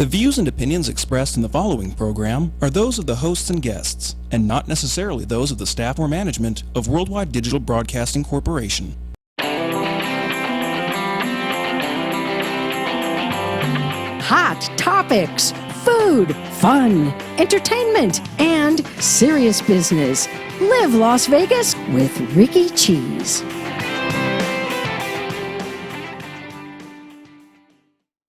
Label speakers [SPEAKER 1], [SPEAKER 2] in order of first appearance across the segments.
[SPEAKER 1] The views and opinions expressed in the following program are those of the hosts and guests, and not necessarily those of the staff or management of Worldwide Digital Broadcasting Corporation.
[SPEAKER 2] Hot topics, food, fun, entertainment, and serious business. Live Las Vegas with Rikki Cheese.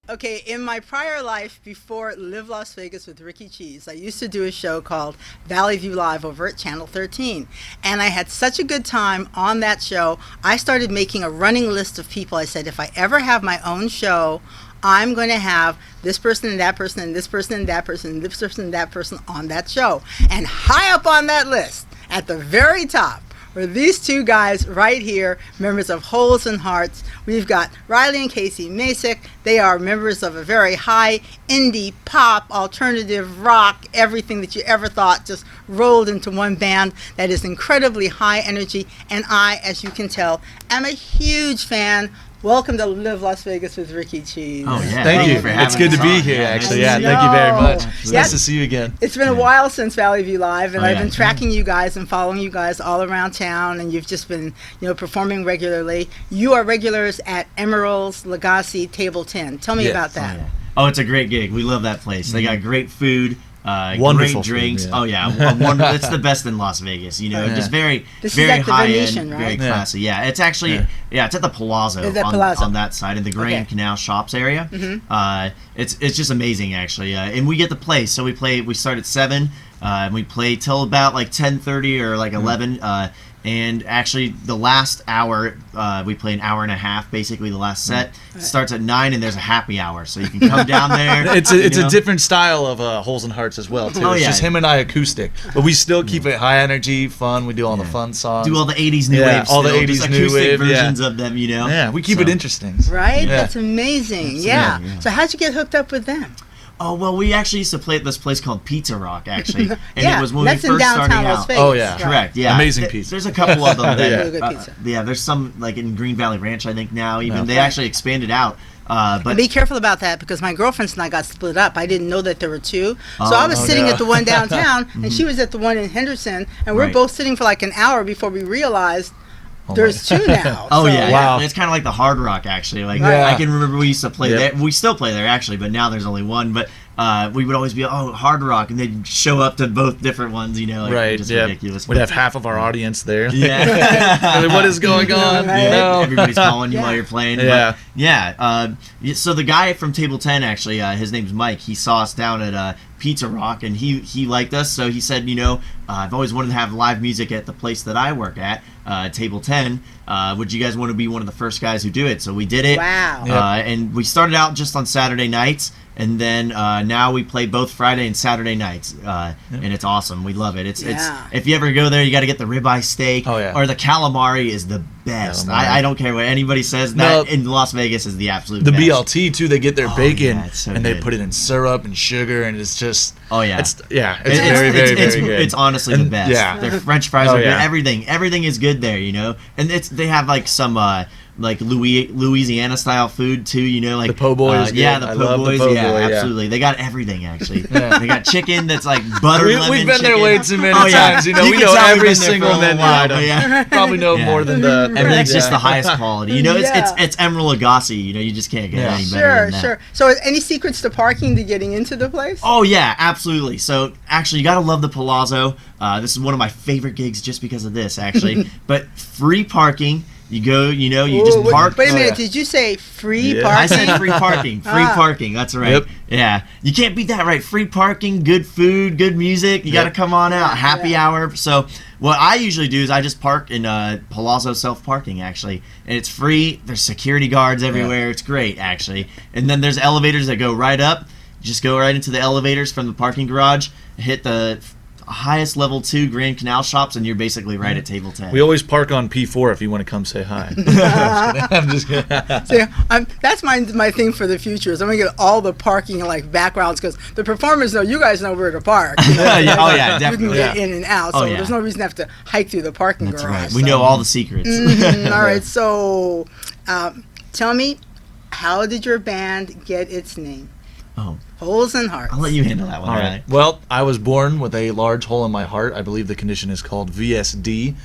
[SPEAKER 3] Okay, in my prior life before Live Las Vegas with Rikki Cheese, I used to do a show called Valley View Live over at Channel 13. And I had such a good time on that show, I started making a running list of people. I said, if I ever have my own show, I'm going to have this person and that person and this person and that person and this person and that person on that show. And high up on that list, at the very top, were these two guys right here, members of Holes and Hearts. We've got Riley and Casey Macek. They are members of a very high indie, pop, alternative, rock, everything that you ever thought just rolled into one band that is incredibly high energy. And I, as you can tell, am a huge fan. Welcome to Live Las Vegas with Rikki Cheese.
[SPEAKER 4] Oh, yeah.
[SPEAKER 5] Thank you.
[SPEAKER 4] For having
[SPEAKER 5] It's good
[SPEAKER 4] us
[SPEAKER 5] to be
[SPEAKER 4] on.
[SPEAKER 5] here, actually.
[SPEAKER 3] I
[SPEAKER 5] Yeah, thank you very
[SPEAKER 3] know.
[SPEAKER 5] much. It's
[SPEAKER 3] Yeah.
[SPEAKER 5] nice to see you again.
[SPEAKER 3] It's been a while since Valley View Live, and
[SPEAKER 4] Oh,
[SPEAKER 3] I've
[SPEAKER 4] yeah.
[SPEAKER 3] been tracking you guys and following you guys all around town, and you've just been, performing regularly. You are regulars at Emerald's Legacy Table 10. Tell me
[SPEAKER 5] Yes.
[SPEAKER 3] about that.
[SPEAKER 4] Oh, it's a great gig. We love that place. They got great food,
[SPEAKER 5] Wonderful
[SPEAKER 4] great drinks.
[SPEAKER 5] food, yeah.
[SPEAKER 4] Oh yeah, wonderful. It's the best in Las Vegas. Just very,
[SPEAKER 3] This is
[SPEAKER 4] very
[SPEAKER 3] at the
[SPEAKER 4] high
[SPEAKER 3] Venetian,
[SPEAKER 4] end,
[SPEAKER 3] right?
[SPEAKER 4] very classy. Yeah, it's actually it's at the Palazzo,
[SPEAKER 3] It's at Palazzo.
[SPEAKER 4] on that side in the Grand
[SPEAKER 3] Okay.
[SPEAKER 4] Canal Shops area. It's just amazing actually, and we get to play. So we start at 7, and we play till about like 10:30 or like 11. And actually, the last hour, we play an hour and a half, basically the last set. It starts at 9, and there's a happy hour, so you can come down there.
[SPEAKER 5] It's a different style of Holes and Hearts as well, too.
[SPEAKER 4] Oh,
[SPEAKER 5] It's
[SPEAKER 4] yeah.
[SPEAKER 5] just him and I acoustic. But we still keep it high energy, fun. We do all the fun songs.
[SPEAKER 4] Do all the 80s new
[SPEAKER 5] Yeah,
[SPEAKER 4] wave,
[SPEAKER 5] all the
[SPEAKER 4] still,
[SPEAKER 5] 80s
[SPEAKER 4] just
[SPEAKER 5] new
[SPEAKER 4] acoustic
[SPEAKER 5] wave, yeah.
[SPEAKER 4] versions of them,
[SPEAKER 5] Yeah, we keep it interesting.
[SPEAKER 3] Right?
[SPEAKER 5] Yeah.
[SPEAKER 3] That's amazing. Yeah. So how'd you get hooked up with them?
[SPEAKER 4] Oh, well, we actually used to play at this place called Pizza Rock, actually. And
[SPEAKER 3] Yeah,
[SPEAKER 4] it was when
[SPEAKER 3] that's
[SPEAKER 4] we
[SPEAKER 3] in
[SPEAKER 4] first
[SPEAKER 3] downtown
[SPEAKER 4] started
[SPEAKER 3] Las
[SPEAKER 4] out.
[SPEAKER 3] Vegas.
[SPEAKER 5] Oh, yeah.
[SPEAKER 4] Correct, yeah.
[SPEAKER 5] Amazing pizza.
[SPEAKER 4] There's a couple of them.
[SPEAKER 3] Really good pizza.
[SPEAKER 4] Yeah, there's some, like in Green Valley Ranch, I think now, even.
[SPEAKER 5] Yeah.
[SPEAKER 4] They actually expanded out. But
[SPEAKER 3] Be careful about that, because my girlfriends and I got split up. I didn't know that there were two. So I was sitting at the one downtown, and she was at the one in Henderson, and we're
[SPEAKER 4] Right.
[SPEAKER 3] both sitting for like an hour before we realized there's two now.
[SPEAKER 4] Oh,
[SPEAKER 3] So-
[SPEAKER 4] yeah,
[SPEAKER 5] Wow.
[SPEAKER 4] yeah. It's kind of like the Hard Rock, actually. Like
[SPEAKER 5] Yeah.
[SPEAKER 4] I can remember we used to play
[SPEAKER 5] Yep.
[SPEAKER 4] there. We still play there, actually, but now there's only one. But we would always be, Hard Rock, and they'd show up to both different ones, like,
[SPEAKER 5] Right,
[SPEAKER 4] just
[SPEAKER 5] yeah.
[SPEAKER 4] ridiculous.
[SPEAKER 5] We'd have half of our audience there.
[SPEAKER 4] Yeah.
[SPEAKER 5] Like, what is going on?
[SPEAKER 3] Right.
[SPEAKER 5] No.
[SPEAKER 4] Everybody's calling you
[SPEAKER 3] Yeah.
[SPEAKER 4] while you're playing.
[SPEAKER 5] Yeah.
[SPEAKER 4] But, yeah. So the guy from Table 10, actually, his name's Mike. He saw us down at Pizza Rock, and he liked us. So he said, I've always wanted to have live music at the place that I work at, Table 10. Would you guys want to be one of the first guys who do it? So we did it.
[SPEAKER 3] Wow.
[SPEAKER 5] Yep.
[SPEAKER 4] And we started out just on Saturday nights. And then now we play both Friday and Saturday nights, and it's awesome. We love it. It's if you ever go there, you got to get the ribeye steak, or the calamari is the best.
[SPEAKER 5] Calamari.
[SPEAKER 4] I don't care what anybody says. That in Las Vegas is the absolute
[SPEAKER 5] The
[SPEAKER 4] best.
[SPEAKER 5] BLT too. They get their bacon
[SPEAKER 4] yeah, it's so
[SPEAKER 5] and they
[SPEAKER 4] good.
[SPEAKER 5] put it in syrup and sugar, and it's just
[SPEAKER 4] It's
[SPEAKER 5] very very good.
[SPEAKER 4] It's honestly the
[SPEAKER 5] And,
[SPEAKER 4] best.
[SPEAKER 5] yeah.
[SPEAKER 4] Their French fries
[SPEAKER 5] Oh,
[SPEAKER 4] are good.
[SPEAKER 5] yeah.
[SPEAKER 4] Everything is good there. And they have like some like Louisiana style food too. Like
[SPEAKER 5] The po' boy is
[SPEAKER 4] yeah,
[SPEAKER 5] good.
[SPEAKER 4] the
[SPEAKER 5] I
[SPEAKER 4] po'
[SPEAKER 5] love the
[SPEAKER 4] boys.
[SPEAKER 5] po'
[SPEAKER 4] Yeah,
[SPEAKER 5] boy, yeah.
[SPEAKER 4] absolutely. They got everything actually. They got chicken that's like butter lemon
[SPEAKER 5] We've been there
[SPEAKER 4] chicken.
[SPEAKER 5] way too many
[SPEAKER 4] Oh, yeah.
[SPEAKER 5] times.
[SPEAKER 4] You
[SPEAKER 5] We
[SPEAKER 4] can
[SPEAKER 5] know
[SPEAKER 4] tell we've
[SPEAKER 5] every
[SPEAKER 4] been there
[SPEAKER 5] single
[SPEAKER 4] for a little
[SPEAKER 5] menu
[SPEAKER 4] while,
[SPEAKER 5] item.
[SPEAKER 4] but yeah.
[SPEAKER 5] Probably know
[SPEAKER 4] Yeah.
[SPEAKER 5] more than the
[SPEAKER 4] Everything's just
[SPEAKER 5] yeah.
[SPEAKER 4] the highest quality. It's Emerald Lagasse. You just can't get any better
[SPEAKER 3] Sure,
[SPEAKER 4] than that.
[SPEAKER 3] sure. So any secrets to parking to getting into the place?
[SPEAKER 4] Oh yeah, absolutely. So actually, you gotta love the Palazzo. This is one of my favorite gigs just because of this, actually. But free parking. You go, you just park.
[SPEAKER 3] Wait a minute, did you say free
[SPEAKER 5] Yeah.
[SPEAKER 3] parking?
[SPEAKER 4] I said free parking. Free parking. That's right.
[SPEAKER 5] Yep.
[SPEAKER 4] Yeah. You can't beat that, right? Free parking, good food, good music. You got to come on out. Happy hour. So what I usually do is I just park in Palazzo self-parking, actually. And it's free. There's security guards everywhere. It's great, actually. And then there's elevators that go right up. You just go right into the elevators from the parking garage, hit the highest level 2 Grand Canal Shops, and you're basically right at Table 10.
[SPEAKER 5] We always park on P4 if you want to come say hi. I'm just kidding.
[SPEAKER 3] See, that's my thing for the future is I'm gonna get all the parking like backgrounds, because the performers know you guys know where to park.
[SPEAKER 4] Yeah, oh, yeah,
[SPEAKER 3] You
[SPEAKER 4] definitely.
[SPEAKER 3] can get in and out, so
[SPEAKER 4] Oh, yeah.
[SPEAKER 3] there's no reason to have to hike through the parking
[SPEAKER 4] That's
[SPEAKER 3] garage.
[SPEAKER 4] right. We know all the secrets.
[SPEAKER 3] All right, so tell me, how did your band get its name?
[SPEAKER 4] Oh,
[SPEAKER 3] Holes and hearts.
[SPEAKER 4] I'll let you handle that one.
[SPEAKER 5] All right.
[SPEAKER 4] Riley.
[SPEAKER 5] Well, I was born with a large hole in my heart. I believe the condition is called VSD.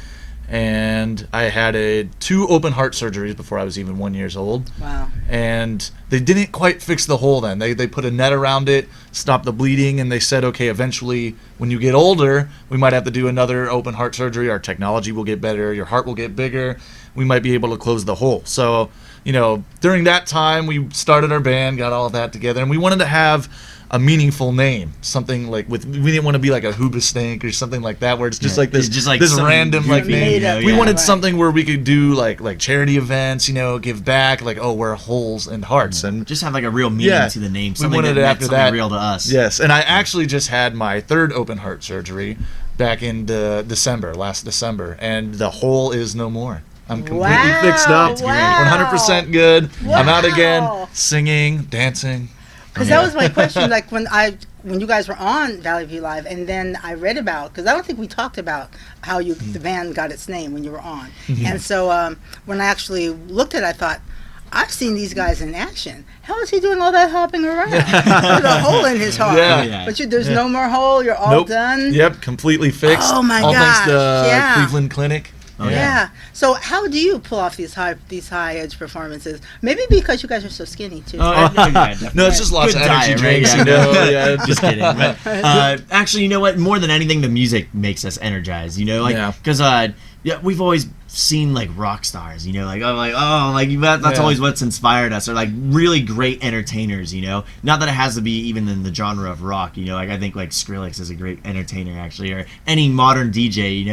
[SPEAKER 5] And I had 2 open heart surgeries before I was even 1 year old.
[SPEAKER 3] Wow.
[SPEAKER 5] And they didn't quite fix the hole then. They put a net around it, stopped the bleeding, and they said, okay, eventually when you get older, we might have to do another open heart surgery. Our technology will get better. Your heart will get bigger. We might be able to close the hole. So, during that time, we started our band, got all of that together, and we wanted to have a meaningful name, something like we didn't want to be like a Hoobastank or something like that, where it's just like this,
[SPEAKER 4] It's just like
[SPEAKER 5] this
[SPEAKER 4] some
[SPEAKER 5] random like
[SPEAKER 3] made
[SPEAKER 5] name.
[SPEAKER 3] up,
[SPEAKER 5] We
[SPEAKER 3] yeah,
[SPEAKER 5] wanted
[SPEAKER 3] right.
[SPEAKER 5] something where we could do like charity events, give back, like we're holes and hearts, and
[SPEAKER 4] Just have like a real meaning
[SPEAKER 5] Yeah.
[SPEAKER 4] to the name.
[SPEAKER 5] We
[SPEAKER 4] Something
[SPEAKER 5] wanted
[SPEAKER 4] that
[SPEAKER 5] it
[SPEAKER 4] meant
[SPEAKER 5] after
[SPEAKER 4] something
[SPEAKER 5] that.
[SPEAKER 4] real to us.
[SPEAKER 5] yes. And I actually just had my 3rd open heart surgery back in last December, and the hole is no more. I'm completely
[SPEAKER 3] Wow,
[SPEAKER 5] fixed up,
[SPEAKER 3] wow.
[SPEAKER 5] 100% good. I'm out again,
[SPEAKER 3] Wow.
[SPEAKER 5] singing, dancing.
[SPEAKER 3] Because that was my question, like when you guys were on Valley View Live, and then I read about, because I don't think we talked about how the band got its name when you were on. And so when I actually looked at it, I thought, I've seen these guys in action. How is he doing all that hopping around? There's a hole in his heart.
[SPEAKER 5] Yeah.
[SPEAKER 3] But there's no more hole. You're all
[SPEAKER 5] Nope.
[SPEAKER 3] done.
[SPEAKER 5] Yep, completely fixed.
[SPEAKER 3] Oh, my
[SPEAKER 5] all thanks
[SPEAKER 3] gosh,
[SPEAKER 5] to
[SPEAKER 3] yeah.
[SPEAKER 5] Cleveland Clinic.
[SPEAKER 4] Oh,
[SPEAKER 3] Yeah. So how do you pull off these high edge performances? Maybe because you guys are so skinny too.
[SPEAKER 4] Oh, yeah,
[SPEAKER 5] No, it's just lots
[SPEAKER 4] Good
[SPEAKER 5] of energy
[SPEAKER 4] diet, right?
[SPEAKER 5] drinks,
[SPEAKER 4] Yeah.
[SPEAKER 5] Yeah.
[SPEAKER 4] Just kidding. But, actually, you know what? More than anything, the music makes us energized.
[SPEAKER 5] Yeah.
[SPEAKER 4] Because we've always seen like rock stars. That's always what's inspired us. Or like really great entertainers. Not that it has to be even in the genre of rock. I think like Skrillex is a great entertainer actually, or any modern DJ.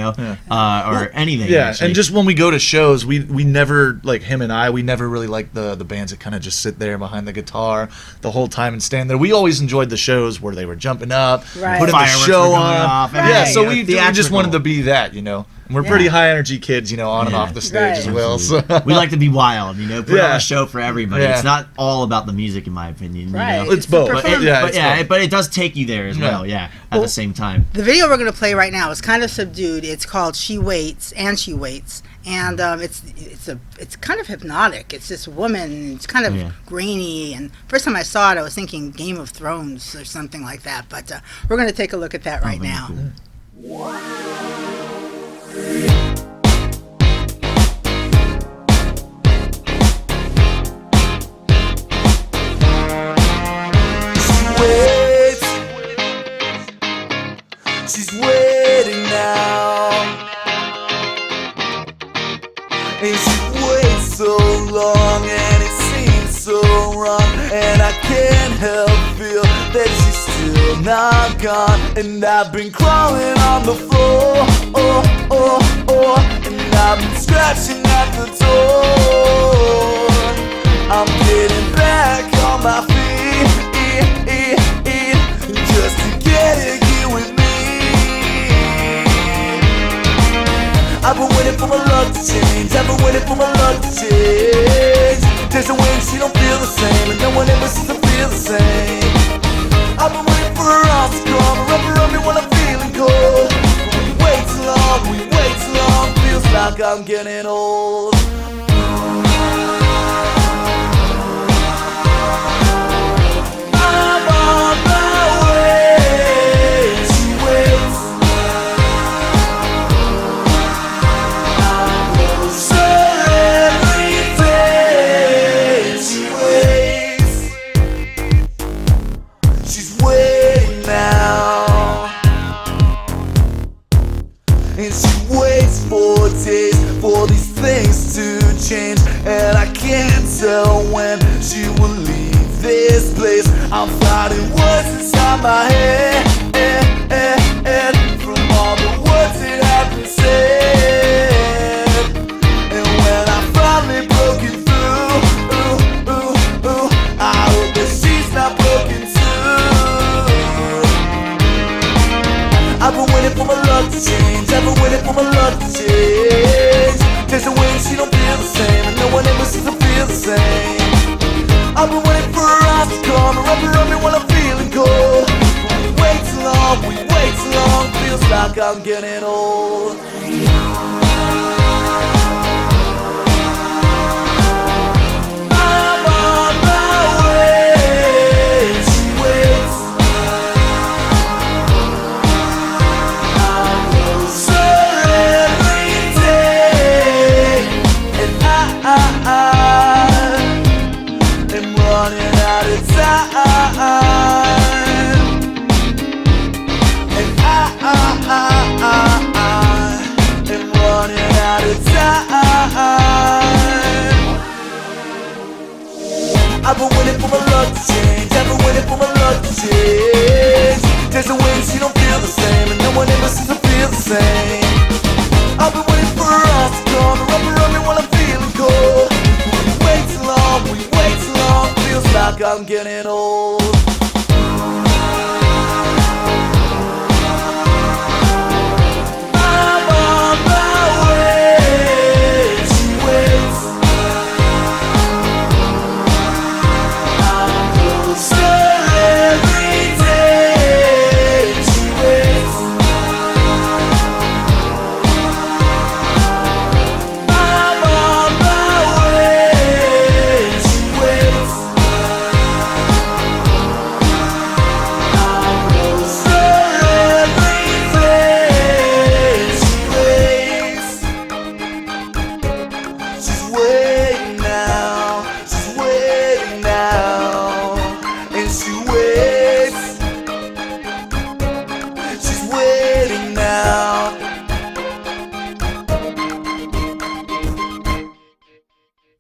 [SPEAKER 4] Or anything.
[SPEAKER 5] Yeah,
[SPEAKER 4] actually.
[SPEAKER 5] and just when we go to shows, we never, like him and I, we never really like the bands that kind of just sit there behind the guitar the whole time and stand there. We always enjoyed the shows where they were jumping up,
[SPEAKER 3] Right.
[SPEAKER 5] putting the
[SPEAKER 4] Fireworks
[SPEAKER 5] show
[SPEAKER 4] were going
[SPEAKER 5] on.
[SPEAKER 4] off,
[SPEAKER 5] Yeah,
[SPEAKER 3] everything,
[SPEAKER 5] so we just
[SPEAKER 4] theatrical.
[SPEAKER 5] wanted to be that, And we're pretty high energy kids, on and
[SPEAKER 4] Yeah.
[SPEAKER 5] off the stage
[SPEAKER 3] Right.
[SPEAKER 5] as well. So.
[SPEAKER 4] we like to be wild, put on
[SPEAKER 5] Yeah.
[SPEAKER 4] a show for everybody.
[SPEAKER 5] Yeah.
[SPEAKER 4] It's not all about the music, in my opinion.
[SPEAKER 3] Right.
[SPEAKER 5] It's both.
[SPEAKER 3] the
[SPEAKER 4] But
[SPEAKER 3] performance.
[SPEAKER 4] but it does take you there as
[SPEAKER 5] Yeah.
[SPEAKER 4] well. Yeah, at the same time.
[SPEAKER 3] The video we're going to play right now is kind of subdued. It's called "She Waits" and "She Waits," and it's kind of hypnotic. It's this woman. It's kind of
[SPEAKER 4] Yeah.
[SPEAKER 3] grainy. And first time I saw it, I was thinking Game of Thrones or something like that. But we're going to take a look at that right
[SPEAKER 4] very
[SPEAKER 3] now.
[SPEAKER 4] cool.
[SPEAKER 6] Waits. She's waiting now, and she waits so long, and it seems so wrong, and I can't help feel that she's still not gone, and I've been crawling on the floor, and I've been scratching at the door. I'm getting back on my feet, just to get here with me. I've been waiting for my luck to change. I've been waiting for my luck to change. There's a way she don't feel the same, and no one ever seems to feel the same. I've been waiting for her arms to come and wrap around me when I'm feeling cold. But we wait too long, feels like I'm getting old. I'm on my way. She waits. I'm closer every day. She waits. She's waiting now, and she waits for days for these things to change, and I can't tell when she will leave this place. I'm fighting words inside my head, from all the words that have been said. And when I finally broken through, I hope that she's not broken too. I've been waiting for my luck to change. I've been waiting for my luck to change. There's a way she don't feel the same, and no one ever seems to feel the same. I've been waiting for her eyes to come and wrap around me while I'm feeling cold. But we wait too long, feels like I'm getting old. I'm on my way. She And I am running out of time. I've been waiting for my luck to change. I've been waiting for my luck to change. There's a way she don't feel the same, and no one ever seems to feel the same. I've been waiting for us to come and wrap around me while I'm feeling cold. We wait too long, we wait too long. Feels like I'm getting old. I'm on my way. She waits. I'm closer every day. She waits. I'm on my way. She waits. I'm closer every day. She waits. She's waiting now. She's waiting now. And she waits. She's waiting now.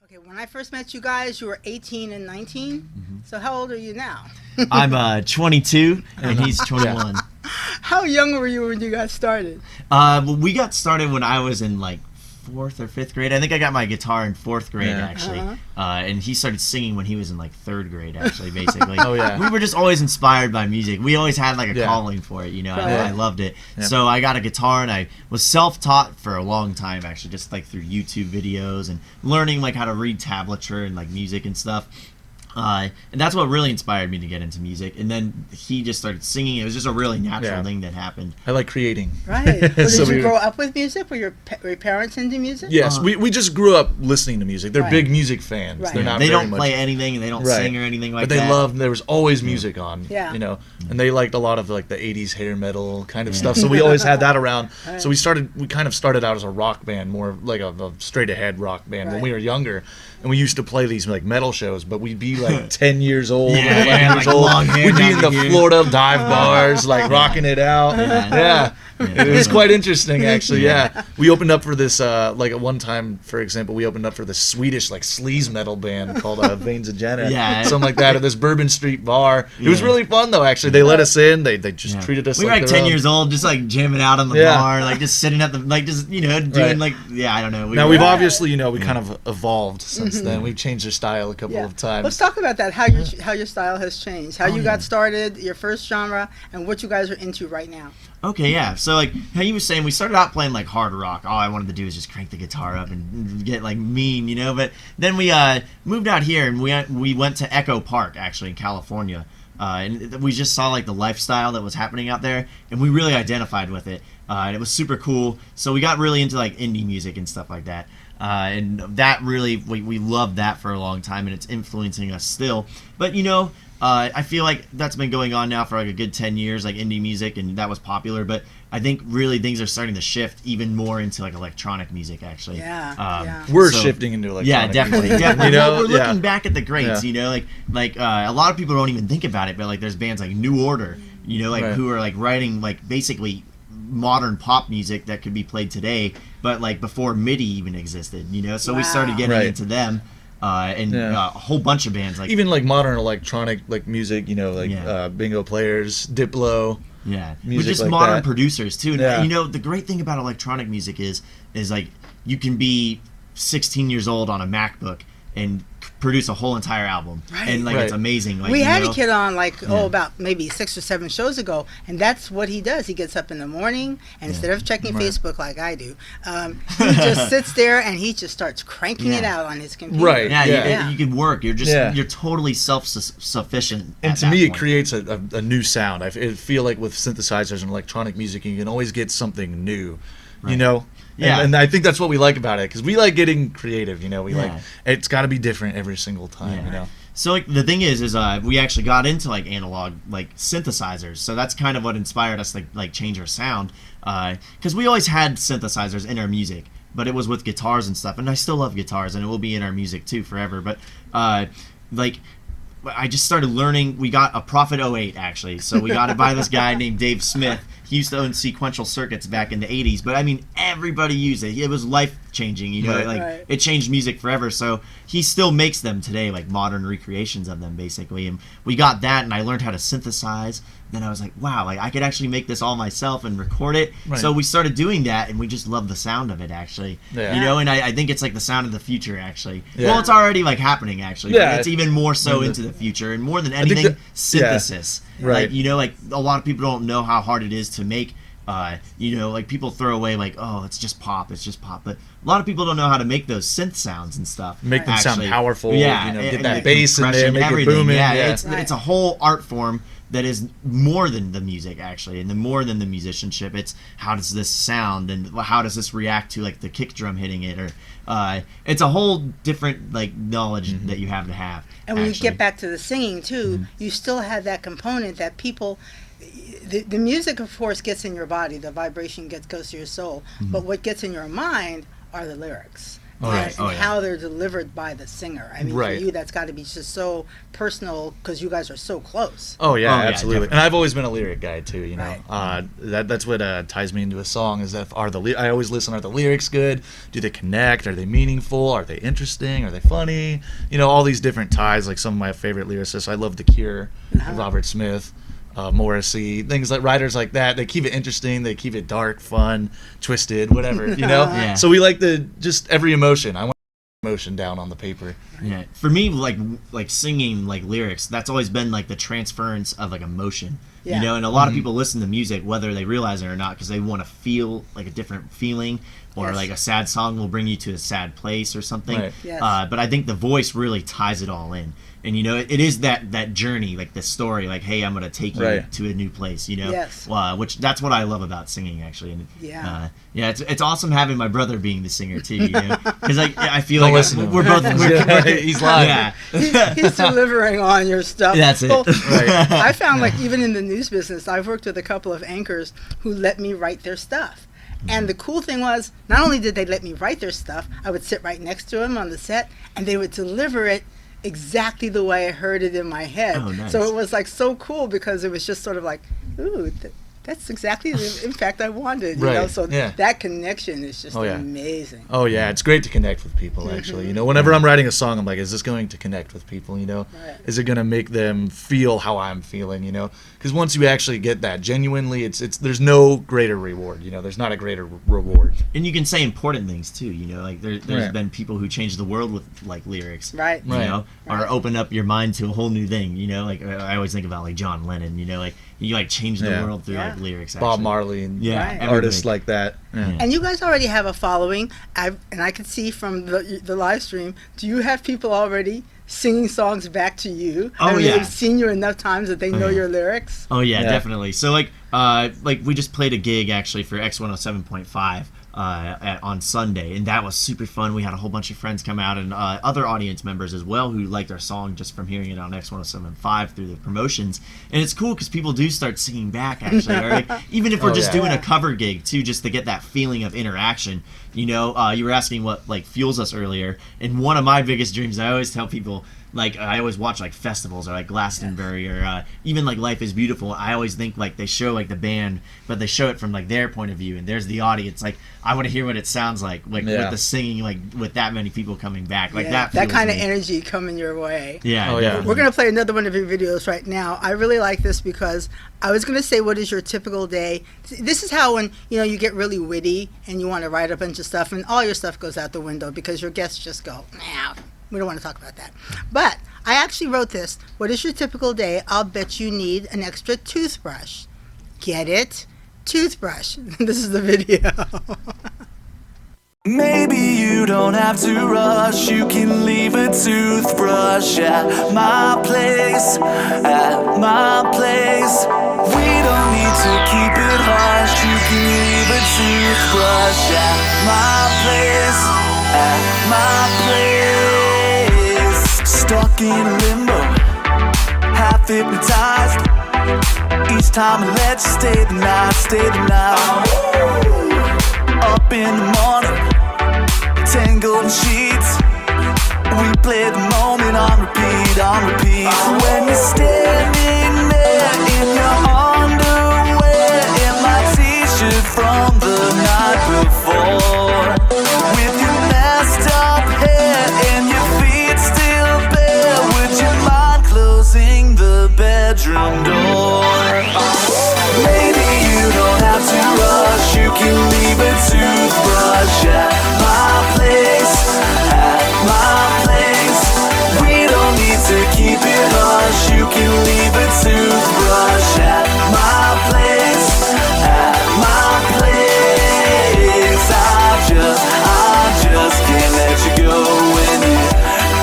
[SPEAKER 3] Okay, when I first met you guys, you were 18 and 19. So how old are you now?
[SPEAKER 4] I'm 22 and he's 21.
[SPEAKER 3] How young were you when you guys started?
[SPEAKER 4] Well, we got started when I was in like 4th or 5th grade. I think I got my guitar in 4th grade actually. And he started singing when he was in like 3rd grade actually, basically.
[SPEAKER 5] Oh, yeah.
[SPEAKER 4] We were just always inspired by music. We always had like a
[SPEAKER 5] Yeah.
[SPEAKER 4] calling for it, you know.
[SPEAKER 3] Right.
[SPEAKER 4] I loved it.
[SPEAKER 5] Yeah.
[SPEAKER 4] So I got a guitar and I was self-taught for a long time actually, just like through YouTube videos and learning like how to read tablature and like music and stuff. And that's what really inspired me to get into music. And then he just started singing. It was just a really natural
[SPEAKER 5] Yeah.
[SPEAKER 4] thing that happened.
[SPEAKER 5] I like creating.
[SPEAKER 3] Right. Well, did
[SPEAKER 5] So
[SPEAKER 3] you
[SPEAKER 5] we-
[SPEAKER 3] grow up with music? Were were your parents into music?
[SPEAKER 5] Yes, we just grew up listening to music. They're
[SPEAKER 3] Right.
[SPEAKER 5] big music fans.
[SPEAKER 3] Right.
[SPEAKER 5] They're not
[SPEAKER 4] They
[SPEAKER 5] very
[SPEAKER 4] don't
[SPEAKER 5] much,
[SPEAKER 4] play anything and they don't
[SPEAKER 5] Right.
[SPEAKER 4] sing or anything like
[SPEAKER 5] but they
[SPEAKER 4] that.
[SPEAKER 5] loved. There was always music on.
[SPEAKER 3] Yeah.
[SPEAKER 5] You know, and they liked a lot of like the '80s hair metal kind of stuff. So we always had that around. So we kind of started out as a rock band, more like a straight ahead rock band when we were younger. And we used to play these like metal shows, but we'd be like 10 years old,
[SPEAKER 4] Yeah,
[SPEAKER 5] 11
[SPEAKER 4] yeah,
[SPEAKER 5] years
[SPEAKER 4] like
[SPEAKER 5] old.
[SPEAKER 4] long hair
[SPEAKER 5] We'd be
[SPEAKER 4] down
[SPEAKER 5] in
[SPEAKER 4] to
[SPEAKER 5] the
[SPEAKER 4] here.
[SPEAKER 5] Florida dive bars, like rocking it out. Yeah. It was quite interesting, actually. Yeah, we opened up for this. Like at one time, for example, we opened up for this Swedish like sleaze metal band called Veins of Jenna,
[SPEAKER 4] Yeah.
[SPEAKER 5] something like that, at this Bourbon Street bar. It was
[SPEAKER 4] Yeah.
[SPEAKER 5] really fun, though. Actually, they let us in. They just
[SPEAKER 4] Yeah.
[SPEAKER 5] treated us.
[SPEAKER 4] We were
[SPEAKER 5] like
[SPEAKER 4] like
[SPEAKER 5] their
[SPEAKER 4] 10
[SPEAKER 5] own.
[SPEAKER 4] years old, just like jamming out on the
[SPEAKER 5] Yeah.
[SPEAKER 4] bar, like just sitting at the, like just, you know, doing
[SPEAKER 5] Right.
[SPEAKER 4] like, yeah, I don't know.
[SPEAKER 5] Now
[SPEAKER 4] were-
[SPEAKER 5] we've obviously, we kind of evolved since then. We've changed our style a couple
[SPEAKER 3] Yeah.
[SPEAKER 5] of times.
[SPEAKER 3] Let's talk about that. How your style has changed. How you got started, your first genre, and what you guys are into right now.
[SPEAKER 4] Okay, yeah. So like how you were saying, we started out playing like hard rock. All I wanted to do was just crank the guitar up and get like mean, you know. But then we moved out here and we went to Echo Park actually in California, and we just saw like the lifestyle that was happening out there, and we really identified with it, and it was super cool. So we got really into like indie music and stuff like that. And that really, we loved that for a long time, and it's influencing us still. But I feel like that's been going on now for like a good 10 years, like indie music, and that was popular. But I think really things are starting to shift even more into like electronic music, actually.
[SPEAKER 3] Yeah.
[SPEAKER 5] We're
[SPEAKER 4] so-
[SPEAKER 5] shifting into electronic.
[SPEAKER 4] Yeah, definitely.
[SPEAKER 5] music.
[SPEAKER 4] Definitely.
[SPEAKER 5] Well,
[SPEAKER 4] We're looking back at the greats,
[SPEAKER 5] Yeah.
[SPEAKER 4] like a lot of people don't even think about it, but like there's bands like New Order,
[SPEAKER 5] Right.
[SPEAKER 4] who are like writing like basically modern pop music that could be played today, but like before MIDI even existed, So we started
[SPEAKER 3] Wow.
[SPEAKER 4] getting
[SPEAKER 5] Right.
[SPEAKER 4] into them, and
[SPEAKER 5] Yeah.
[SPEAKER 4] a whole bunch of bands like
[SPEAKER 5] Even like modern electronic like music,
[SPEAKER 4] Yeah.
[SPEAKER 5] bingo players, Diplo.
[SPEAKER 4] Yeah,
[SPEAKER 5] music
[SPEAKER 4] with just
[SPEAKER 5] like
[SPEAKER 4] modern
[SPEAKER 5] that.
[SPEAKER 4] producers too. And,
[SPEAKER 5] Yeah.
[SPEAKER 4] the great thing about electronic music is like you can be 16 years old on a MacBook and produce a whole entire album,
[SPEAKER 3] Right.
[SPEAKER 4] and like
[SPEAKER 5] Right.
[SPEAKER 4] it's amazing. Like
[SPEAKER 3] We had
[SPEAKER 4] you
[SPEAKER 3] a
[SPEAKER 4] know?
[SPEAKER 3] kid on about maybe 6 or 7 shows ago, and that's what he does. He gets up in the morning, and instead of checking Facebook like I do, he just sits there and he just starts cranking it
[SPEAKER 4] Yeah.
[SPEAKER 3] out on his computer.
[SPEAKER 5] Right.
[SPEAKER 4] Yeah,
[SPEAKER 5] Yeah.
[SPEAKER 4] You can work. You're just
[SPEAKER 5] Yeah.
[SPEAKER 4] you're totally self-sufficient.
[SPEAKER 5] And
[SPEAKER 4] at
[SPEAKER 5] to
[SPEAKER 4] that
[SPEAKER 5] me, it
[SPEAKER 4] point.
[SPEAKER 5] creates a new sound. I feel like with synthesizers and electronic music, you can always get something new,
[SPEAKER 4] Yeah.
[SPEAKER 5] And I think that's what we like about it, because we like getting creative, We like
[SPEAKER 4] Yeah.
[SPEAKER 5] it's got to be different every single time,
[SPEAKER 4] Yeah. So like the thing is we actually got into like analog like synthesizers. So that's kind of what inspired us to like change our sound, because we always had synthesizers in our music, but it was with guitars and stuff. And I still love guitars, and it will be in our music too forever. But like I just started learning. We got a Prophet 08 actually, so we got it by this guy named Dave Smith. He used to own sequential circuits back in the 80s, but I mean, everybody used it. It was life-changing, you know, it changed music forever. So he still makes them today, like modern recreations of them, basically. And we got that, and I learned how to synthesize. Then I was like, wow, like I could actually make this all myself and record it. Right. So we started doing that, and we just love the sound of it, actually. Yeah. You know, and I think it's like the sound of the future, actually. Yeah. Well, it's already like happening, actually. Yeah. But it's even more so into the future, and more than anything, synthesis. Yeah. Right. Like, you know, like a lot of people don't know how hard it is to make. You know, like people throw away like, oh, it's just pop, but a lot of people don't know how to make those synth sounds and stuff.
[SPEAKER 5] Make them sound powerful.
[SPEAKER 4] Yeah,
[SPEAKER 5] you know, get that bass in there, make
[SPEAKER 4] everything.
[SPEAKER 5] it booming.
[SPEAKER 4] Yeah, it's a whole art form that is more than the music, actually, and more than the musicianship. It's how does this sound, and how does this react to like the kick drum hitting it, or it's a whole different like knowledge that you have to have.
[SPEAKER 3] And when you get back to the singing too, you still have that component that people. The music, of course, gets in your body. The vibration goes to your soul. But what gets in your mind are the lyrics. And how they're delivered by the singer. I mean, for you, that's got to be just so personal because you guys are so close.
[SPEAKER 5] Oh, yeah, absolutely. And I've always been a lyric guy, too, you know. That's what ties me into a song is that I always listen, are the lyrics good? Do they connect? Are they meaningful? Are they interesting? Are they funny? You know, all these different ties, like some of my favorite lyricists. I love The Cure, Robert Smith. Morrissey, things like writers like that. They keep it interesting. They keep it dark, fun, twisted, whatever, you know? So we like just every emotion. I want emotion down on the paper.
[SPEAKER 4] Yeah. For me, like singing like lyrics, that's always been like the transference of like emotion. You know, and a lot of people listen to music whether they realize it or not because they want to feel like a different feeling, or like a sad song will bring you to a sad place or something. Right. Yes. But I think the voice really ties it all in. And, you know, it is that journey, like the story, like, hey, I'm going to take you to a new place, you know? Yes. Which, that's what I love about singing, actually. And, it's awesome having my brother being the singer, too, you know? Because I feel like we're both...
[SPEAKER 5] he's live.
[SPEAKER 3] Yeah. He's delivering on your stuff.
[SPEAKER 4] That's it. Well,
[SPEAKER 3] I found, like, even in the news business, I've worked with a couple of anchors who let me write their stuff. And the cool thing was, not only did they let me write their stuff, I would sit right next to them on the set, and they would deliver it exactly the way I heard it in my head. Oh, nice. So it was like so cool because it was just sort of like, ooh, that's exactly the impact I wanted. You know? So that connection is just amazing.
[SPEAKER 5] Oh yeah, it's great to connect with people. Actually, you know, whenever I'm writing a song, I'm like, is this going to connect with people? You know, is it going to make them feel how I'm feeling? You know, because once you actually get that genuinely, it's there's no greater reward. You know, there's not a greater reward.
[SPEAKER 4] And you can say important things too. You know, like there's been people who changed the world with like lyrics.
[SPEAKER 3] Right.
[SPEAKER 4] You know, or open up your mind to a whole new thing. You know, like I always think about like John Lennon. You know, like you like change the world through like lyrics. Actually.
[SPEAKER 5] Bob Marley and artists like that. Yeah.
[SPEAKER 3] And you guys already have a following. And I could see from the live stream. Do you have people already singing songs back to you? They've seen you enough times that they know your lyrics.
[SPEAKER 4] Oh yeah, definitely. So like we just played a gig actually for X107.5. On Sunday, and that was super fun. We had a whole bunch of friends come out and other audience members as well who liked our song just from hearing it on X107.5 through the promotions. And it's cool because people do start singing back actually, or like, even if we're just doing a cover gig too, just to get that feeling of interaction. You know, you were asking what like fuels us earlier, and one of my biggest dreams, I always tell people, like I always watch like festivals or like Glastonbury or even like Life is Beautiful. I always think like they show like the band, but they show it from like their point of view, and there's the audience. Like I want to hear what it sounds like with the singing, like with that many people coming back, like that
[SPEAKER 3] kind of energy coming your way.
[SPEAKER 4] Yeah.
[SPEAKER 3] We're gonna play another one of your videos right now. I really like this because I was gonna say, what is your typical day? This is how when you get really witty and you want to write a bunch of stuff, and all your stuff goes out the window because your guests just go, nah. We don't want to talk about that. But I actually wrote this. What is your typical day? I'll bet you need an extra toothbrush. Get it? Toothbrush. This is the video.
[SPEAKER 6] Maybe you don't have to rush. You can leave a toothbrush at my place. At my place. We don't need to keep it hush. You can leave a toothbrush at my place. At my place. Stuck in limbo, half hypnotized. Each time I let you stay the night, Up in the morning, 10 golden sheets. We play the moment on repeat, on repeat. When you're standing there in your underwear and my t-shirt from the night before, with your messed up hair and your feet still bare, would you mind closing the bedroom door? Maybe you don't have to rush, you can leave a toothbrush at my place, at my place. We don't need to keep it hush, you can leave a toothbrush at my place, at my place. I just can't let you go when you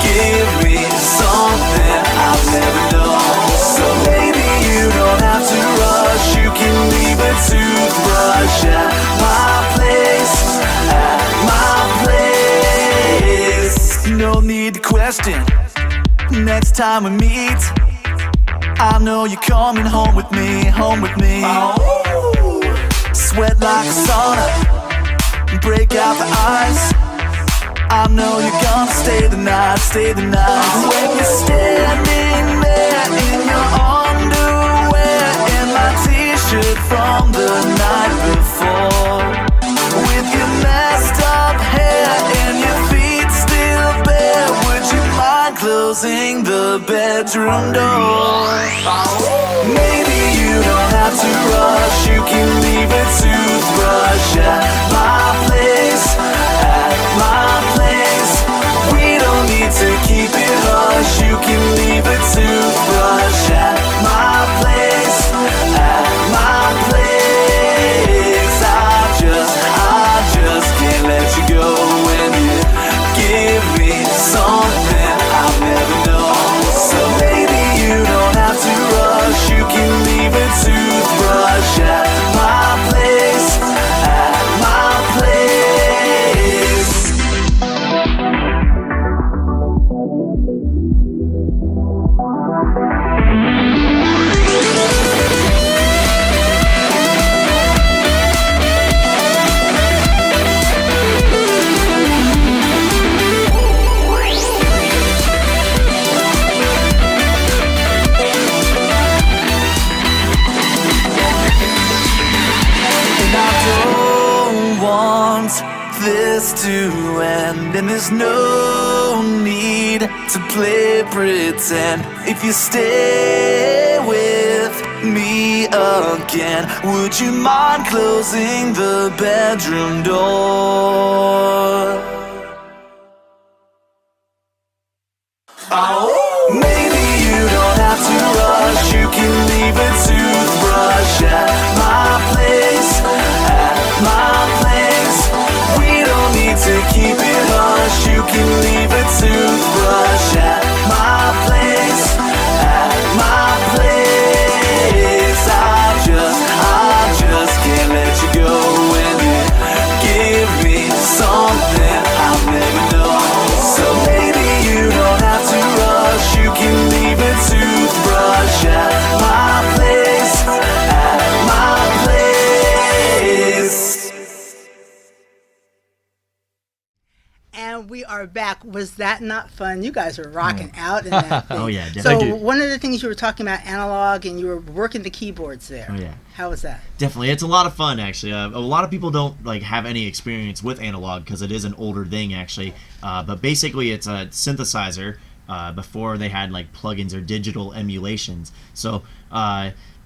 [SPEAKER 6] give me something I've never known. So maybe you don't have to rush, you can leave a toothbrush at my place, at my place. No need to question, next time we meet, I know you're coming home with me, home with me. Sweat like a sauna, break out the ice. I know you're gonna stay the night, stay the night. When you're standing there in your underwear and my t-shirt from the night before, with your messed up hair and your feet still bare, would you mind closing the bedroom door? Maybe you don't have to rush, you can leave a toothbrush at my place, at my place. We don't need to keep it hush, you can leave a toothbrush at my place, at my place. I just can't let you go when you give me something I've never known. So maybe you don't have to rush, you can leave a toothbrush at my place, at my place. This to end, and there's no need to play pretend. If you stay with me again, would you mind closing the bedroom door? Maybe you don't have to rush, you can leave a toothbrush at my place, at my place. We don't need to keep it hush, you can leave a toothbrush at my place, at my place. I just can't let you go when you give me something I've never known. So maybe you don't have to rush, you can leave a toothbrush at my place, at my place.
[SPEAKER 3] And we are back. Was that not fun? You guys were rocking out in that thing.
[SPEAKER 4] Oh, yeah, definitely.
[SPEAKER 3] So one of the things you were talking about, analog, and you were working the keyboards there.
[SPEAKER 4] Oh, yeah.
[SPEAKER 3] How was that?
[SPEAKER 4] Definitely, it's a lot of fun actually. A lot of people don't have any experience with analog because it is an older thing actually. But basically, it's a synthesizer. Before they had plugins or digital emulations. So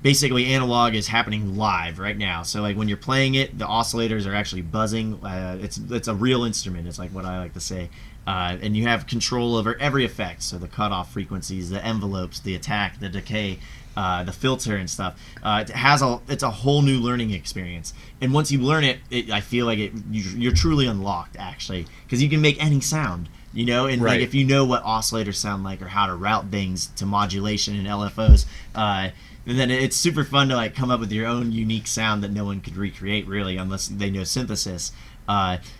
[SPEAKER 4] basically, analog is happening live right now. So when you're playing it, the oscillators are actually buzzing. It's a real instrument. It's what I like to say. And you have control over every effect. So the cutoff frequencies, the envelopes, the attack, the decay, the filter and stuff. It's a whole new learning experience. And once you learn it, I feel like you're truly unlocked actually, because you can make any sound. And
[SPEAKER 5] right.
[SPEAKER 4] If you know what oscillators sound like or how to route things to modulation and LFOs, then it's super fun to come up with your own unique sound that no one could recreate really unless they know synthesis.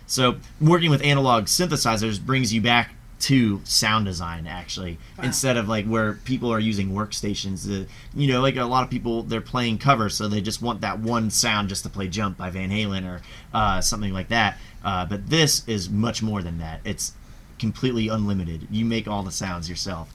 [SPEAKER 4] So working with analog synthesizers brings you back to sound design actually. Wow. Instead of where people are using workstations. A lot of people, they're playing covers, so they just want that one sound just to play Jump by Van Halen or something like that. But this is much more than that. It's completely unlimited. You make all the sounds yourself.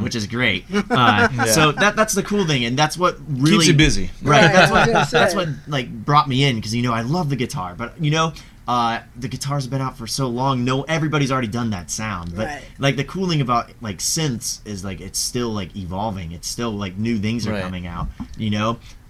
[SPEAKER 4] Which is great. So that's the cool thing, and that's what really
[SPEAKER 5] keeps you busy.
[SPEAKER 4] Right. That's what like brought me in, because I love the guitar, but the guitars have been out for so long. Everybody's already done that sound, but like the cool thing about like synths is like it's still like evolving. It's still like new things are coming out.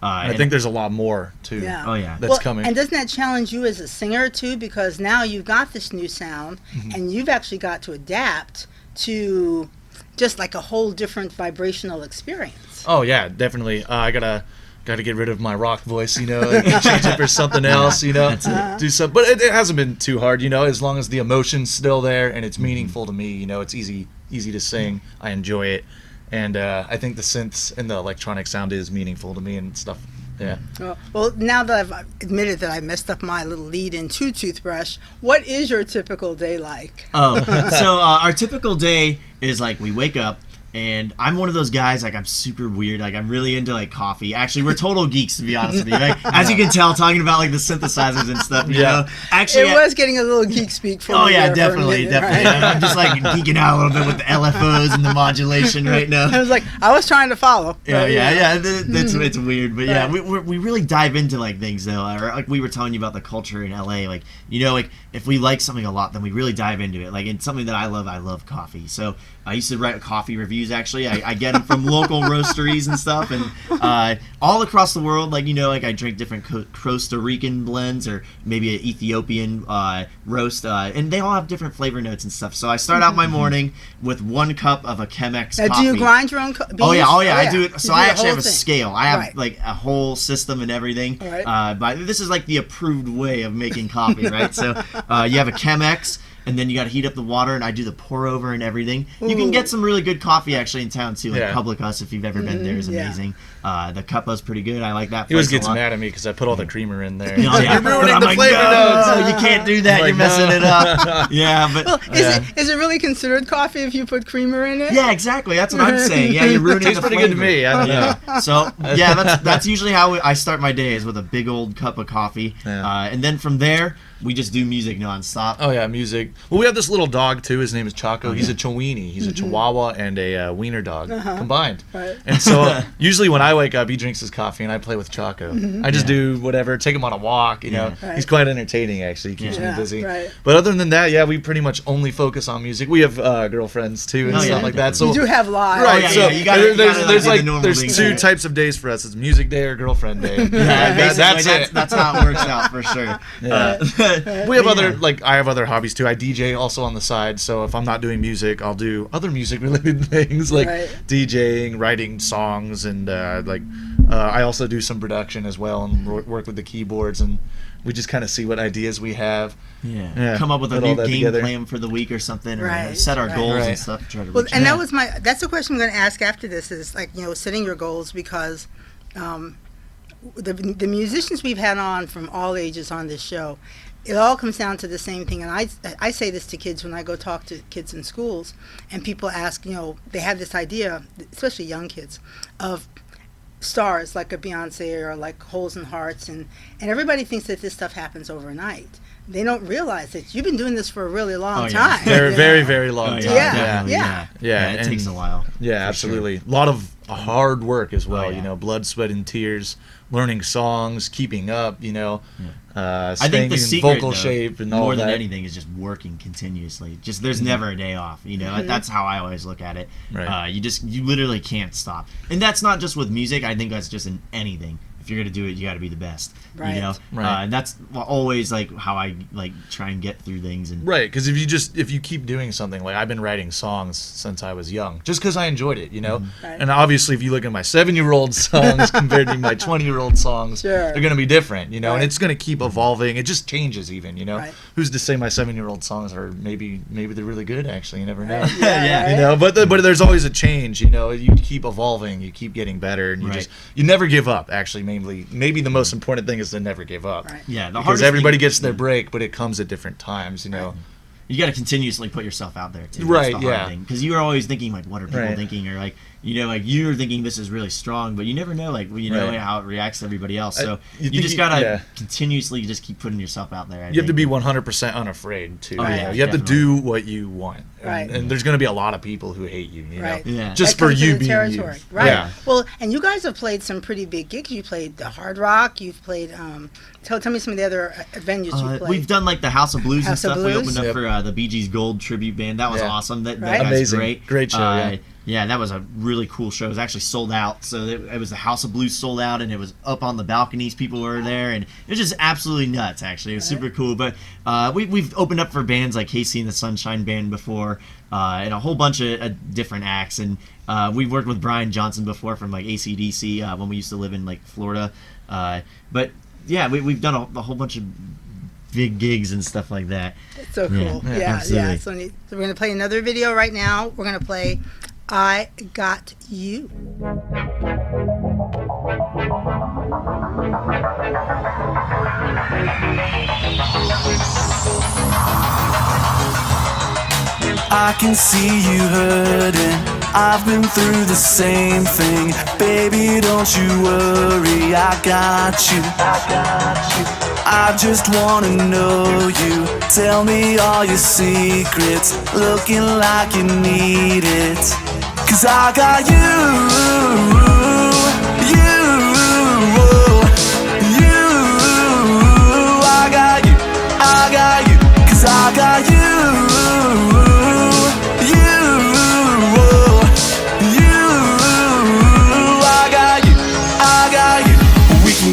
[SPEAKER 5] I think there's a lot more too.
[SPEAKER 3] Yeah.
[SPEAKER 4] Oh yeah.
[SPEAKER 5] That's coming.
[SPEAKER 3] And doesn't that challenge you as a singer too? Because now you've got this new sound, and you've actually got to adapt to just like a whole different vibrational experience.
[SPEAKER 5] Oh yeah, definitely. I gotta get rid of my rock voice, change it for something else, do something. But it hasn't been too hard, as long as the emotion's still there and it's meaningful to me. It's easy to sing. I enjoy it, and I think the synths and the electronic sound is meaningful to me and stuff. Yeah.
[SPEAKER 3] Well, now that I've admitted that I messed up my little lead-in to Toothbrush, what is your typical day like?
[SPEAKER 4] So our typical day is like we wake up, and I'm one of those guys, like I'm super weird, like I'm really into like coffee. Actually, we're total geeks, to be honest with you. Like, as you can tell, talking about like the synthesizers and stuff, you know. Actually,
[SPEAKER 3] it was getting a little geek speak for me.
[SPEAKER 4] Oh yeah,
[SPEAKER 3] there
[SPEAKER 4] definitely.
[SPEAKER 3] Right?
[SPEAKER 4] I'm just like geeking out a little bit with the LFOs and the modulation right now.
[SPEAKER 3] I was like, I was trying to follow.
[SPEAKER 4] Yeah. It's weird, but yeah, we really dive into like things though. Like we were telling you about the culture in LA, like like if we like something a lot, then we really dive into it. Like it's something that I love coffee. So I used to write coffee reviews. Actually, I get them from local roasteries and stuff, and all across the world. Like like I drink different Costa Rican blends or maybe an Ethiopian roast, and they all have different flavor notes and stuff. So I start out my morning with 1 cup of a Chemex coffee.
[SPEAKER 3] Do you grind your own beans?
[SPEAKER 4] Oh yeah, I do it. So I actually have a
[SPEAKER 3] thing.
[SPEAKER 4] Scale. I have like a whole system and everything. But this is like the approved way of making coffee, right? So you have a Chemex. And then you got to heat up the water, and I do the pour over and everything. Ooh. You can get some really good coffee actually in town too, like Public Us. If you've ever been there, is amazing. The cuppa's pretty good. I like that.
[SPEAKER 5] He always gets mad at me because I put all the creamer in there.
[SPEAKER 4] You're ruining the flavor notes. No, you can't do that. You're messing it up. But
[SPEAKER 3] is it really considered coffee if you put creamer in it?
[SPEAKER 4] Yeah, exactly. That's what I'm saying. Yeah, you're ruining
[SPEAKER 5] Tastes
[SPEAKER 4] the
[SPEAKER 5] pretty
[SPEAKER 4] flavor.
[SPEAKER 5] good to me. I don't know.
[SPEAKER 4] So that's usually how I start my day, is with a big old cup of coffee, and then from there we just do music nonstop.
[SPEAKER 5] Oh yeah, music. Well, we have this little dog too. His name is Chaco. He's a Chiweenie. He's a Chihuahua and a wiener dog combined.
[SPEAKER 3] Right.
[SPEAKER 5] And so usually when I wake up, he drinks his coffee and I play with Chaco. I just do whatever, take him on a walk. He's quite entertaining actually. He keeps me busy.
[SPEAKER 3] Right.
[SPEAKER 5] But other than that, we pretty much only focus on music. We have girlfriends too and stuff like that. So
[SPEAKER 3] you do have lives.
[SPEAKER 5] Right. So there's
[SPEAKER 4] things
[SPEAKER 5] two types of days for us. It's music day or girlfriend day.
[SPEAKER 4] That's it. That's how it works out for sure.
[SPEAKER 5] We have I have other hobbies too. I DJ also on the side, so if I'm not doing music, I'll do other music related things like DJing, writing songs, and I also do some production as well and work with the keyboards, and we just kind of see what ideas we have.
[SPEAKER 4] Come up with a new game plan for the week or something, or set our goals and stuff to try to reach
[SPEAKER 3] and that's the question I'm going to ask after this, is like, setting your goals, because the musicians we've had on from all ages on this show, it all comes down to the same thing. And I say this to kids when I go talk to kids in schools, and people ask, they have this idea, especially young kids, of stars like a Beyonce or like Holes in Hearts, and everybody thinks that this stuff happens overnight. They don't realize that you've been doing this for a really long time.
[SPEAKER 5] Very, very, very long time.
[SPEAKER 4] Yeah, it takes a while.
[SPEAKER 5] Yeah, absolutely. Sure. A lot of hard work as well, blood, sweat, and tears, learning songs, keeping up,
[SPEAKER 4] I think the secret,
[SPEAKER 5] vocal shape and all
[SPEAKER 4] more
[SPEAKER 5] that.
[SPEAKER 4] Than anything, is just working continuously. Just there's never a day off. That's how I always look at it.
[SPEAKER 5] Right.
[SPEAKER 4] You literally can't stop, and that's not just with music. I think that's just in anything. If you're gonna do it, you got to be the best.
[SPEAKER 3] Right.
[SPEAKER 4] And that's always like how I try and get through things. And
[SPEAKER 5] because if you keep doing something, like I've been writing songs since I was young, just because I enjoyed it, And obviously, if you look at my 7-year-old songs compared to my 20-year-old songs, they're gonna be different, and it's gonna keep evolving. It just changes, even, Who's to say my 7-year-old songs are maybe they're really good? Actually, you never know. But there's always a change. You keep evolving, you keep getting better, and you never give up. Actually, maybe the most important thing is to never give up.
[SPEAKER 3] Right.
[SPEAKER 4] Yeah,
[SPEAKER 5] because everybody gets their break, but it comes at different times. You
[SPEAKER 4] got to continuously put yourself out there too.
[SPEAKER 5] Right.
[SPEAKER 4] Because you are always thinking like, what are people thinking, or like, you know, like you're thinking this is really strong, but you never know, like you know how it reacts to everybody else. So you just gotta continuously just keep putting yourself out there.
[SPEAKER 5] You have to be 100% unafraid too.
[SPEAKER 4] Oh, yeah,
[SPEAKER 5] you have
[SPEAKER 4] definitely.
[SPEAKER 5] to do what you want.
[SPEAKER 3] Right.
[SPEAKER 5] And there's going to be a lot of people who hate you. You know,
[SPEAKER 4] Yeah.
[SPEAKER 5] just
[SPEAKER 3] That
[SPEAKER 5] for
[SPEAKER 3] comes to
[SPEAKER 5] you
[SPEAKER 3] the
[SPEAKER 5] being
[SPEAKER 3] territory.
[SPEAKER 5] you.
[SPEAKER 3] Right.
[SPEAKER 5] Yeah.
[SPEAKER 3] Well, and you guys have played some pretty big gigs. You played the Hard Rock. You've played. Tell me some of the other venues you played.
[SPEAKER 4] We've done like the House of Blues and
[SPEAKER 3] House of
[SPEAKER 4] stuff. We
[SPEAKER 3] Blues?
[SPEAKER 4] opened up for the Bee Gees Gold tribute band. That was awesome. That
[SPEAKER 3] Right.
[SPEAKER 4] guy's
[SPEAKER 5] Amazing. Great show.
[SPEAKER 4] Yeah, that was a really cool show. It was actually sold out. So it was the House of Blues sold out, and it was up on the balconies. People were there, and it was just absolutely nuts. Actually, it was super cool. But we've opened up for bands like Casey and the Sunshine Band before, and a whole bunch of different acts. And we've worked with Brian Johnson before from like AC/DC when we used to live in like Florida. But yeah, we've done a whole bunch of big gigs and stuff like that.
[SPEAKER 3] It's so cool. Yeah,
[SPEAKER 4] absolutely.
[SPEAKER 3] So neat. So we're gonna play another video right now. We're gonna play "I Got You."
[SPEAKER 6] I can see you hurting. I've been through the same thing. Baby, don't you worry, I got you. I just wanna know you. Tell me all your secrets. Looking like you need it. 'Cause I got you. I got you. 'Cause I got you.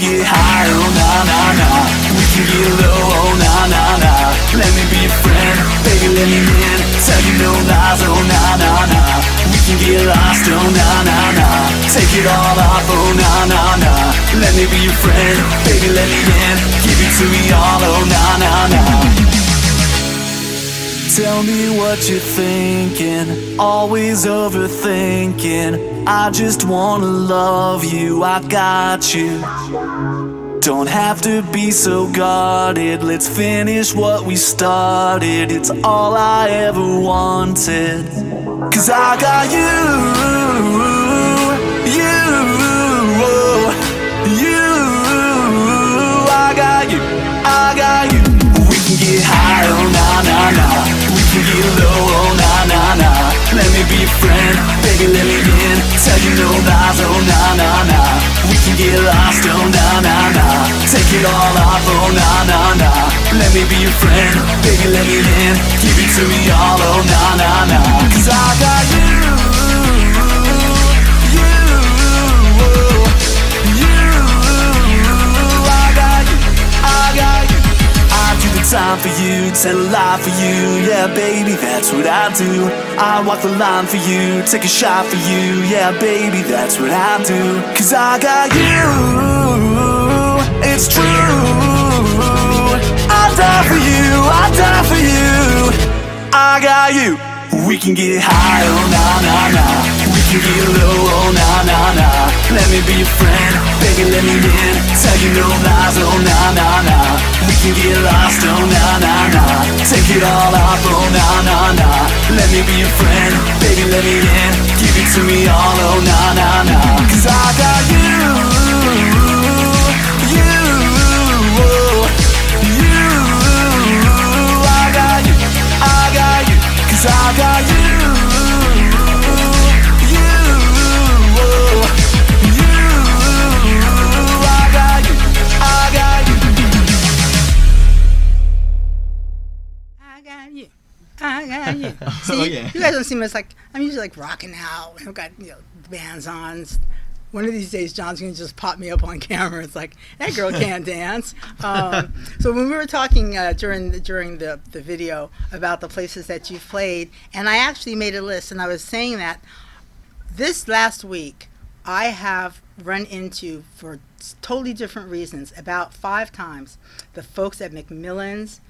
[SPEAKER 6] Get high, oh nah nah nah. We can get low, oh nah nah nah. Let me be your friend, baby, let me in. Tell you no lies, oh nah nah nah. We can get lost, oh nah nah nah. Take it all off, oh nah nah nah. Let me be your friend, baby, let me in. Give it to me all, oh nah nah nah. Tell me what you're thinking, always overthinking. I just wanna love you, I got you. Don't have to be so guarded, let's finish what we started. It's all I ever wanted. 'Cause I got you, I got you. We can get high, oh nah nah nah. We can get low, oh nah nah nah. Let me be your friend, baby, let me in. Tell you no lies, oh nah nah nah. We can get lost, oh nah nah nah. Take it all off, oh nah nah nah. Let me be your friend, baby, let me in. Give it to me all, oh nah nah nah. 'Cause I got you. Time for you, tell a lie for you, yeah baby, that's what I do. I walk the line for you, take a shot for you, yeah baby, that's what I do. 'Cause I got you, it's true. I die for you, I die for you. I got you. We can get high, oh nah nah nah. We can get low, oh nah nah nah. Let me be your friend, baby, let me in. Tell you no lies, oh nah nah nah. We can get lost, oh nah nah nah. Take it all off, oh nah nah nah. Let me be your friend, baby, let me in. Give it to me all, oh nah nah nah. 'Cause I got you, I got you, I got you. 'Cause I got you, I got you, I got you.
[SPEAKER 3] I got you. I got you. See, you guys don't seem as like, I'm usually like rocking out. I've got, bands on. One of these days, John's going to just pop me up on camera. It's like, that girl can't dance. So when we were talking during the video about the places that you've played, and I actually made a list, and I was saying that this last week, I have run into, for totally different reasons, about 5 times, the folks at McMillan's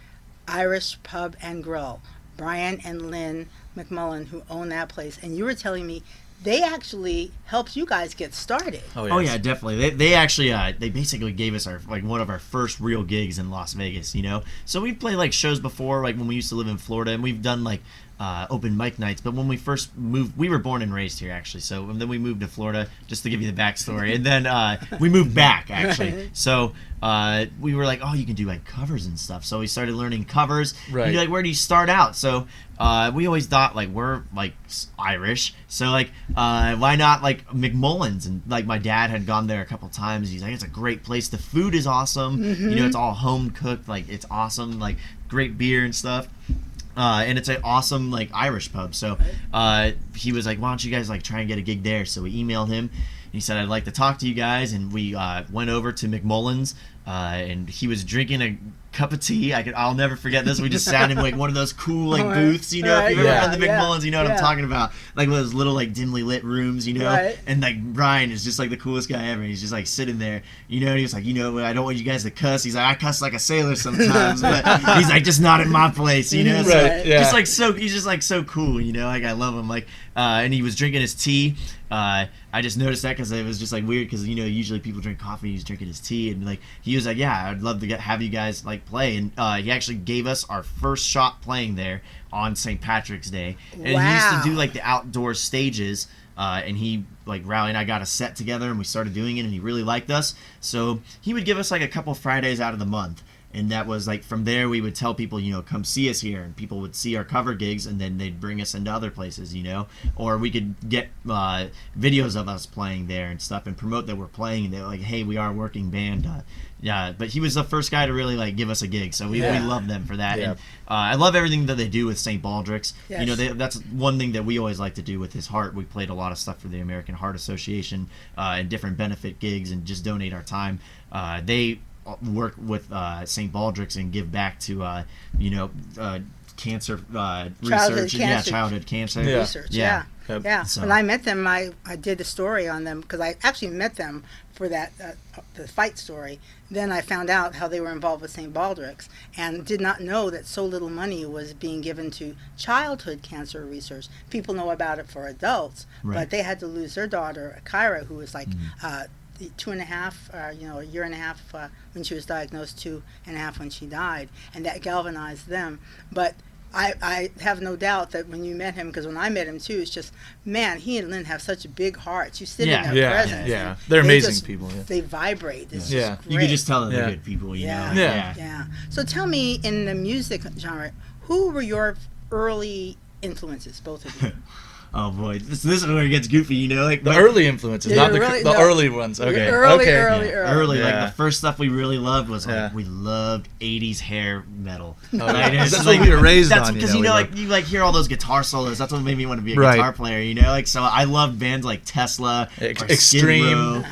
[SPEAKER 3] Irish Pub and Grill, Brian and Lynn McMullen, who own that place. And you were telling me they actually helped you guys get started.
[SPEAKER 4] Oh yeah, definitely. They actually they basically gave us one of our first real gigs in Las Vegas. So we played like shows before, like when we used to live in Florida, and we've done like open mic nights. But when we first moved, we were born and raised here actually. So and then we moved to Florida, just to give you the backstory. And then we moved back actually. So we were like, oh, you can do like covers and stuff. So we started learning covers.
[SPEAKER 5] Right.
[SPEAKER 4] And you're like, where do you start out? So we always thought like we're like Irish, so like why not like McMullen's? And like my dad had gone there a couple times. He's like, it's a great place. The food is awesome. You know, it's all home cooked. Like it's awesome. Like great beer and stuff. And it's an awesome like Irish pub. So he was like, why don't you guys like try and get a gig there? So we emailed him. He said, I'd like to talk to you guys. And we went over to McMullen's, and he was drinking a cup of tea. I'll never forget this. We just sat in like one of those cool like booths, you know, if you've ever been to McMullen's, you know what I'm talking about. Like those little like dimly lit rooms, you know.
[SPEAKER 3] Right.
[SPEAKER 4] And like Brian is just like the coolest guy ever. He's just like sitting there, you know, and he was like, you know, I don't want you guys to cuss. He's like, I cuss like a sailor sometimes, but he's like, just not in my place, you know. So
[SPEAKER 5] Right, yeah.
[SPEAKER 4] just like he's just like so cool, you know. Like I love him. Like and he was drinking his tea. I just noticed that because it was just like weird because you know usually people drink coffee, he's drinking his tea, and like he was like, yeah, I'd love to have you guys like play, and he actually gave us our first shot playing there on St. Patrick's Day, and he used to do like the outdoor stages. And he like Riley and I got a set together and we started doing it, and he really liked us, so he would give us like a couple Fridays out of the month. And that was like from there we would tell people, you know, come see us here, and people would see our cover gigs, and then they'd bring us into other places, you know, or we could get videos of us playing there and stuff and promote that we're playing, and they're like, hey, we are a working band. Yeah, but he was the first guy to really like give us a gig, so we love them for that.
[SPEAKER 5] Yeah.
[SPEAKER 4] And I love everything that they do with St. Baldrick's.
[SPEAKER 3] Yes.
[SPEAKER 4] You know, that's one thing that we always like to do with his heart. We played a lot of stuff for the American Heart Association and different benefit gigs, and just donate our time. They work with St. Baldrick's and give back to cancer research. Childhood cancer
[SPEAKER 3] research. Yeah.
[SPEAKER 4] So.
[SPEAKER 3] When I met them, I did a story on them because I actually met them for that the fight story. Then I found out how they were involved with St. Baldrick's and did not know that so little money was being given to childhood cancer research. People know about it for adults, but they had to lose their daughter, Kyra, who was like 2.5, a year and a half when she was diagnosed, 2.5 when she died, and that galvanized them. But I have no doubt that when you met him, because when I met him too, it's just, man, he and Lynn have such big hearts. You sit in their presence.
[SPEAKER 5] Yeah, they're amazing people. Yeah.
[SPEAKER 3] They vibrate. It's just great.
[SPEAKER 4] You can just tell that they're good people, you know?
[SPEAKER 3] Yeah. So tell me, in the music genre, who were your early influences, both of you?
[SPEAKER 4] Oh boy, this is where it gets goofy, you know, like
[SPEAKER 5] the early influences, not the early ones. Okay,
[SPEAKER 3] early.
[SPEAKER 4] Like the first stuff we really loved was like we loved '80s hair metal.
[SPEAKER 5] Right? That's what we were raised on.
[SPEAKER 4] Because you know, like you like hear all those guitar solos. That's what made me want to be a guitar player. You know, like so I loved bands like Tesla,
[SPEAKER 5] Extreme,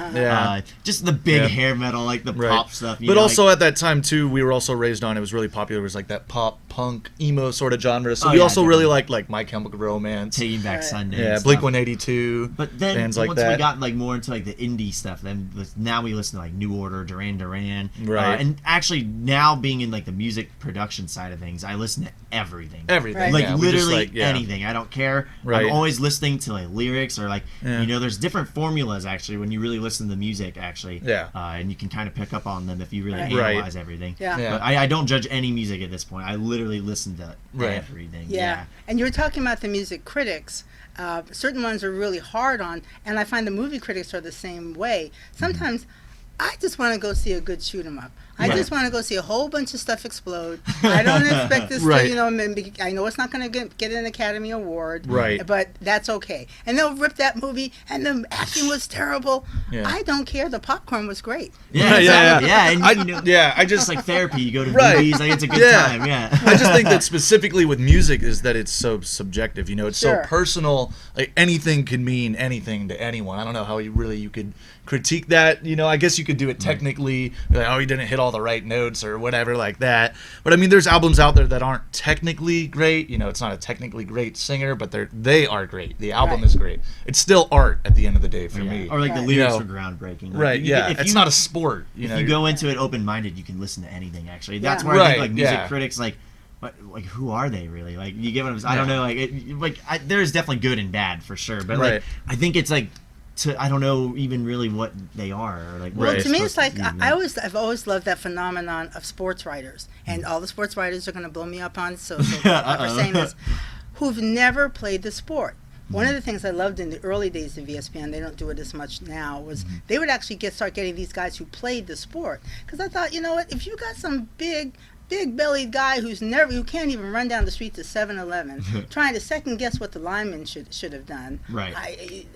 [SPEAKER 4] just the big hair metal, like the pop stuff.
[SPEAKER 5] But also at that time too, we were also raised on. It was really popular. It was like that pop, punk, emo sort of genre. So we also really liked My Chemical Romance,
[SPEAKER 4] Taking Back Sunday.
[SPEAKER 5] Yeah, Blink-182.
[SPEAKER 4] But then
[SPEAKER 5] bands like
[SPEAKER 4] once
[SPEAKER 5] that.
[SPEAKER 4] we got like more into like the indie stuff, then now we listen to like New Order, Duran Duran.
[SPEAKER 5] Right.
[SPEAKER 4] And actually now being in like the music production side of things, I listen to everything.
[SPEAKER 5] Everything.
[SPEAKER 4] Like
[SPEAKER 5] yeah,
[SPEAKER 4] literally anything. I don't care.
[SPEAKER 5] Right.
[SPEAKER 4] I'm always listening to like lyrics or like you know, there's different formulas actually when you really listen to music actually.
[SPEAKER 5] Yeah.
[SPEAKER 4] And you can kind of pick up on them if you really analyze everything.
[SPEAKER 3] Yeah.
[SPEAKER 4] But I don't judge any music at this point. I literally listen to everything.
[SPEAKER 3] Yeah. And you were talking about the music critics. Certain ones are really hard on, and I find the movie critics are the same way. Sometimes I just want to go see a good shoot 'em up. I just want to go see a whole bunch of stuff explode. I don't expect this to, you know, I know it's not going to get an Academy Award, but that's okay. And they'll rip that movie, and the acting was terrible. I don't care. The popcorn was great.
[SPEAKER 4] And I just like therapy. You go to movies, like it's a good time.
[SPEAKER 5] I just think that specifically with music is that it's so subjective. You know, it's so personal. Like anything can mean anything to anyone. I don't know how you could critique that. You know, I guess you could do it technically. Like, oh, he didn't hit all the right notes or whatever like that. But I mean, there's albums out there that aren't technically great. You know, it's not a technically great singer, but they are great. The album is great. It's still art at the end of the day for me.
[SPEAKER 4] Or like the lyrics are groundbreaking. Like,
[SPEAKER 5] It's not a sport.
[SPEAKER 4] If you go into it open-minded, you can listen to anything. Actually, that's where I think like music critics like who are they really? Like you get what I'm saying? I don't know. There's definitely good and bad for sure, but like I think it's like. I don't know even really what they are. Or like
[SPEAKER 3] well, to me, it's like I've always loved that phenomenon of sports writers, and all the sports writers are going to blow me up on. So for saying this, who've never played the sport. One of the things I loved in the early days of ESPN, they don't do it as much now, was they would actually start getting these guys who played the sport. Because I thought, you know what, if you got some big bellied guy who can't even run down the street to 7-Eleven, trying to second guess what the lineman should have done.
[SPEAKER 4] Right.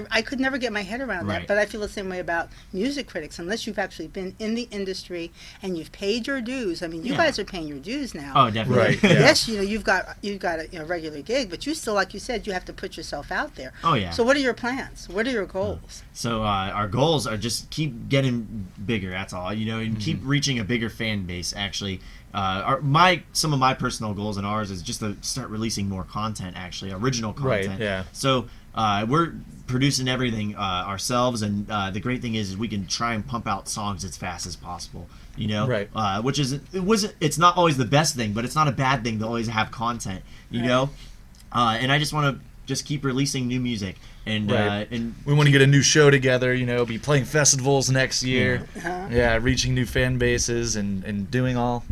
[SPEAKER 3] I could never get my head around
[SPEAKER 4] Right.
[SPEAKER 3] that. But I feel the same way about music critics, unless you've actually been in the industry and you've paid your dues. I mean, you guys are paying your dues now.
[SPEAKER 4] Oh, definitely.
[SPEAKER 5] Right. Yeah.
[SPEAKER 3] Yes, you've got a regular gig, but you still, like you said, you have to put yourself out there.
[SPEAKER 4] Oh, yeah.
[SPEAKER 3] So what are your plans? What are your goals?
[SPEAKER 4] So our goals are just keep getting bigger. That's all. And keep reaching a bigger fan base. Actually, some of my personal goals and ours is just to start releasing more content. Actually, original content.
[SPEAKER 5] Right. Yeah.
[SPEAKER 4] So we're producing everything ourselves, and the great thing is we can try and pump out songs as fast as possible.
[SPEAKER 5] Right.
[SPEAKER 4] Which it's not always the best thing, but it's not a bad thing to always have content. And I just want to just keep releasing new music. And
[SPEAKER 5] Right.
[SPEAKER 4] and
[SPEAKER 5] We want to get a new show together, be playing festivals next year.
[SPEAKER 3] Yeah.
[SPEAKER 5] Reaching new fan bases and doing all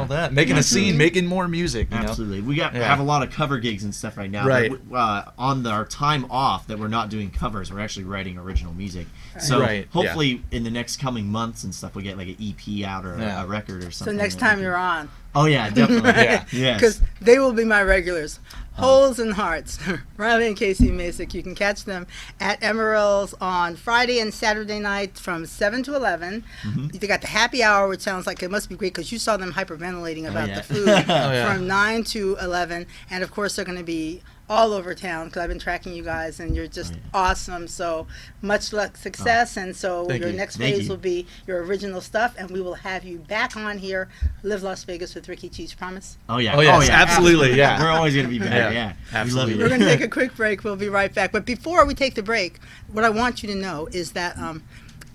[SPEAKER 5] that. Making a scene, making more music,
[SPEAKER 4] absolutely, we
[SPEAKER 5] Yeah.
[SPEAKER 4] have a lot of cover gigs and stuff right now.
[SPEAKER 5] Right.
[SPEAKER 4] But, on our time off that we're not doing covers, we're actually writing original music. So
[SPEAKER 5] Right,
[SPEAKER 4] hopefully in the next coming months and stuff, we get like an EP out or
[SPEAKER 5] Yeah.
[SPEAKER 4] a record or
[SPEAKER 3] So
[SPEAKER 4] something.
[SPEAKER 3] next time you're on.
[SPEAKER 4] Oh yeah, definitely.
[SPEAKER 5] Yeah.
[SPEAKER 4] Yes.
[SPEAKER 3] Because they will be my regulars. Holes and Hearts, Riley and Casey Macek. You can catch them at Emerald's on Friday and Saturday night from 7 to 11. They got the happy hour, which sounds like it must be great because you saw them hyperventilating about
[SPEAKER 4] yeah.
[SPEAKER 3] the food
[SPEAKER 5] yeah.
[SPEAKER 3] from 9 to 11. And of course, they're going to be all over town because I've been tracking you guys and you're just awesome. So much luck, success. And so
[SPEAKER 5] Thank
[SPEAKER 3] your
[SPEAKER 5] you.
[SPEAKER 3] next
[SPEAKER 4] Thank
[SPEAKER 3] phase
[SPEAKER 4] you.
[SPEAKER 3] will be your original stuff. And we will have you back on here, Live Las Vegas with Rikki Cheese. Promise?
[SPEAKER 4] Oh yeah.
[SPEAKER 5] Oh, yes,
[SPEAKER 4] yeah.
[SPEAKER 5] absolutely, yeah.
[SPEAKER 4] We're always gonna be back.
[SPEAKER 5] Yeah,
[SPEAKER 4] Yeah.
[SPEAKER 5] absolutely.
[SPEAKER 4] We
[SPEAKER 3] We're
[SPEAKER 4] love
[SPEAKER 3] going
[SPEAKER 4] you.
[SPEAKER 3] to take a quick break. We'll be right back. But before we take the break, what I want you to know is that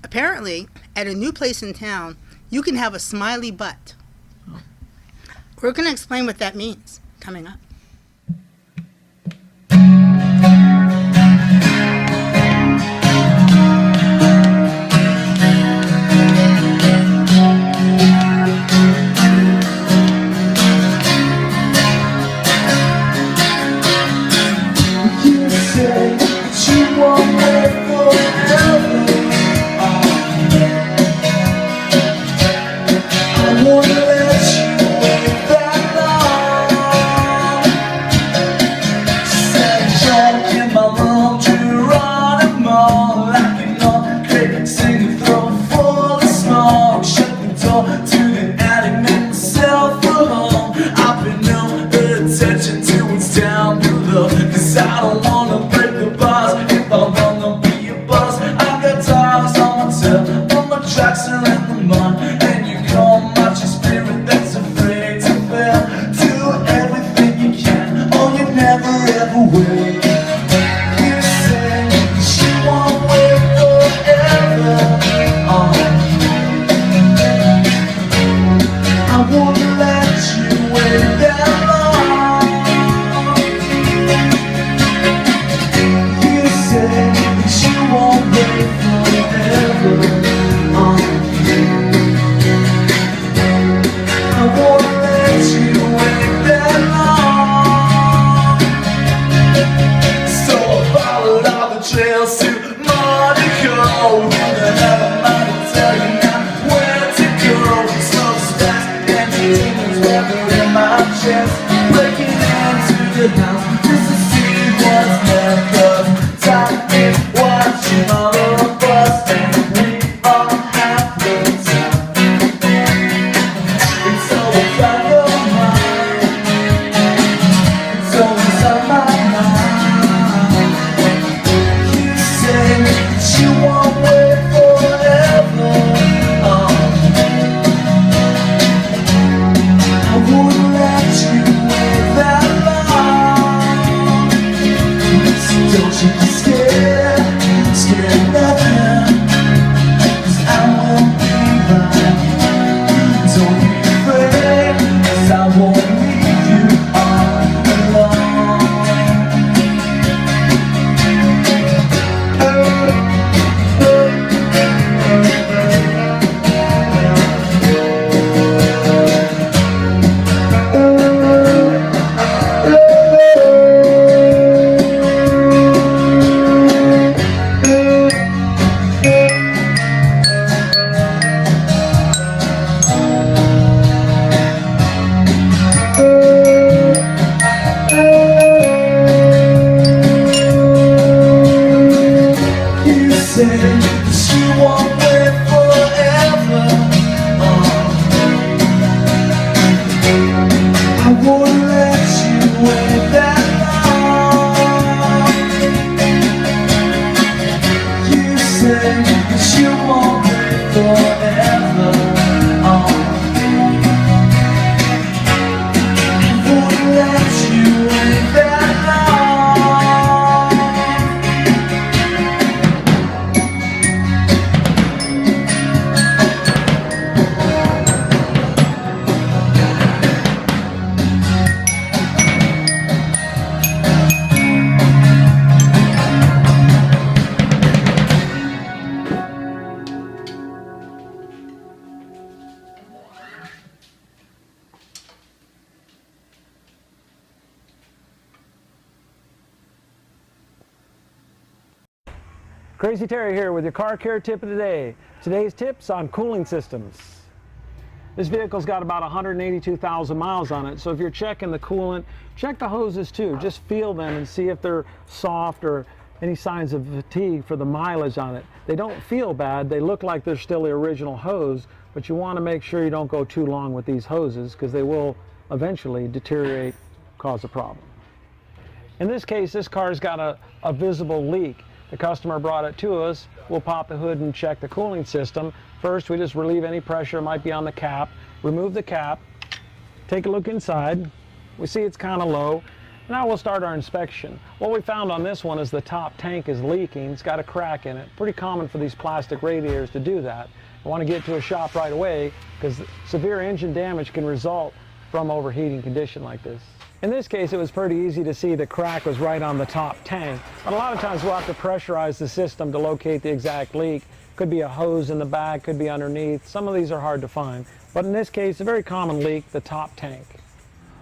[SPEAKER 3] apparently at a new place in town, you can have a smiley butt. We're going to explain what that means coming up.
[SPEAKER 6] You say that you won't wait forever. I won't let you wait that long. Said junk in my laundry, running more like an old cricket singing through a full of smoke. Shut the door to the attic, make myself alone. I've been no attention to what's down below, 'cause I don't wanna break the bars if I wanna be a boss. I got tires on my tail, but my tracks are in the mud, and you call much a spirit that's afraid to fail. Do everything you can, or you never ever will. You say that you won't wait forever. I won't let you wait that long. You say that you won't wait forever. live forever. I won't let you wait that long. You say that you won't live forever. I won't let you wait that
[SPEAKER 7] Crazy Terry here with your car care tip of the day. Today's tips on cooling systems. This vehicle's got about 182,000 miles on it, so if you're checking the coolant, check the hoses too. Just feel them and see if they're soft or any signs of fatigue for the mileage on it. They don't feel bad, they look like they're still the original hose, but you want to make sure you don't go too long with these hoses because they will eventually deteriorate, cause a problem. In this case, this car's got a visible leak. The customer brought it to us. We'll pop the hood and check the cooling system. First, we just relieve any pressure that might be on the cap. Remove the cap. Take a look inside. We see it's kind of low. Now we'll start our inspection. What we found on this one is the top tank is leaking. It's got a crack in it. Pretty common for these plastic radiators to do that. I want to get to a shop right away because severe engine damage can result from overheating condition like this. In this case, it was pretty easy to see the crack was right on the top tank, but a lot of times we'll have to pressurize the system to locate the exact leak. Could be a hose in the back, could be underneath. Some of these are hard to find, but in this case, a very common leak, the top tank.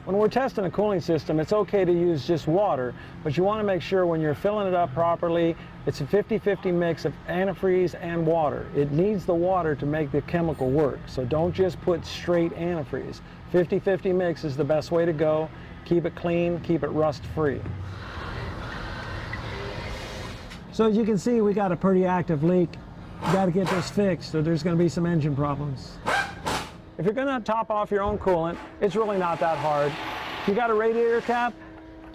[SPEAKER 7] When we're testing a cooling system, it's okay to use just water, but you want to make sure when you're filling it up properly, it's a 50-50 mix of antifreeze and water. It needs the water to make the chemical work, so don't just put straight antifreeze. 50-50 mix is the best way to go. Keep it clean, keep it rust-free. So as you can see, we got a pretty active leak. You got to get this fixed, or there's going to be some engine problems. If you're going to top off your own coolant, it's really not that hard. If you got a radiator cap,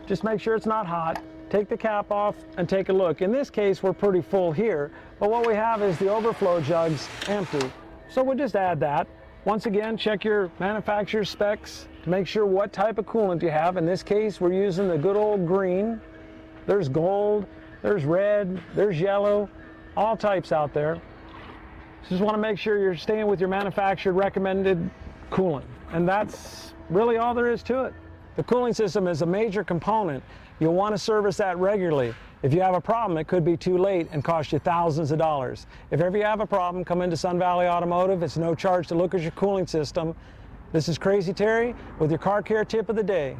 [SPEAKER 7] just make sure it's not hot. Take the cap off and take a look. In this case, we're pretty full here, but what we have is the overflow jug's empty. So we'll just add that. Once again, check your manufacturer's specs to make sure what type of coolant you have. In this case, we're using the good old green. There's gold, there's red, there's yellow, all types out there. Just want to make sure you're staying with your manufacturer recommended coolant. And that's really all there is to it. The cooling system is a major component. You'll want to service that regularly. If you have a problem, it could be too late and cost you thousands of dollars. If ever you have a problem, come into Sun Valley Automotive. It's no charge to look at your cooling system. This is Crazy Terry with your car care tip of the day.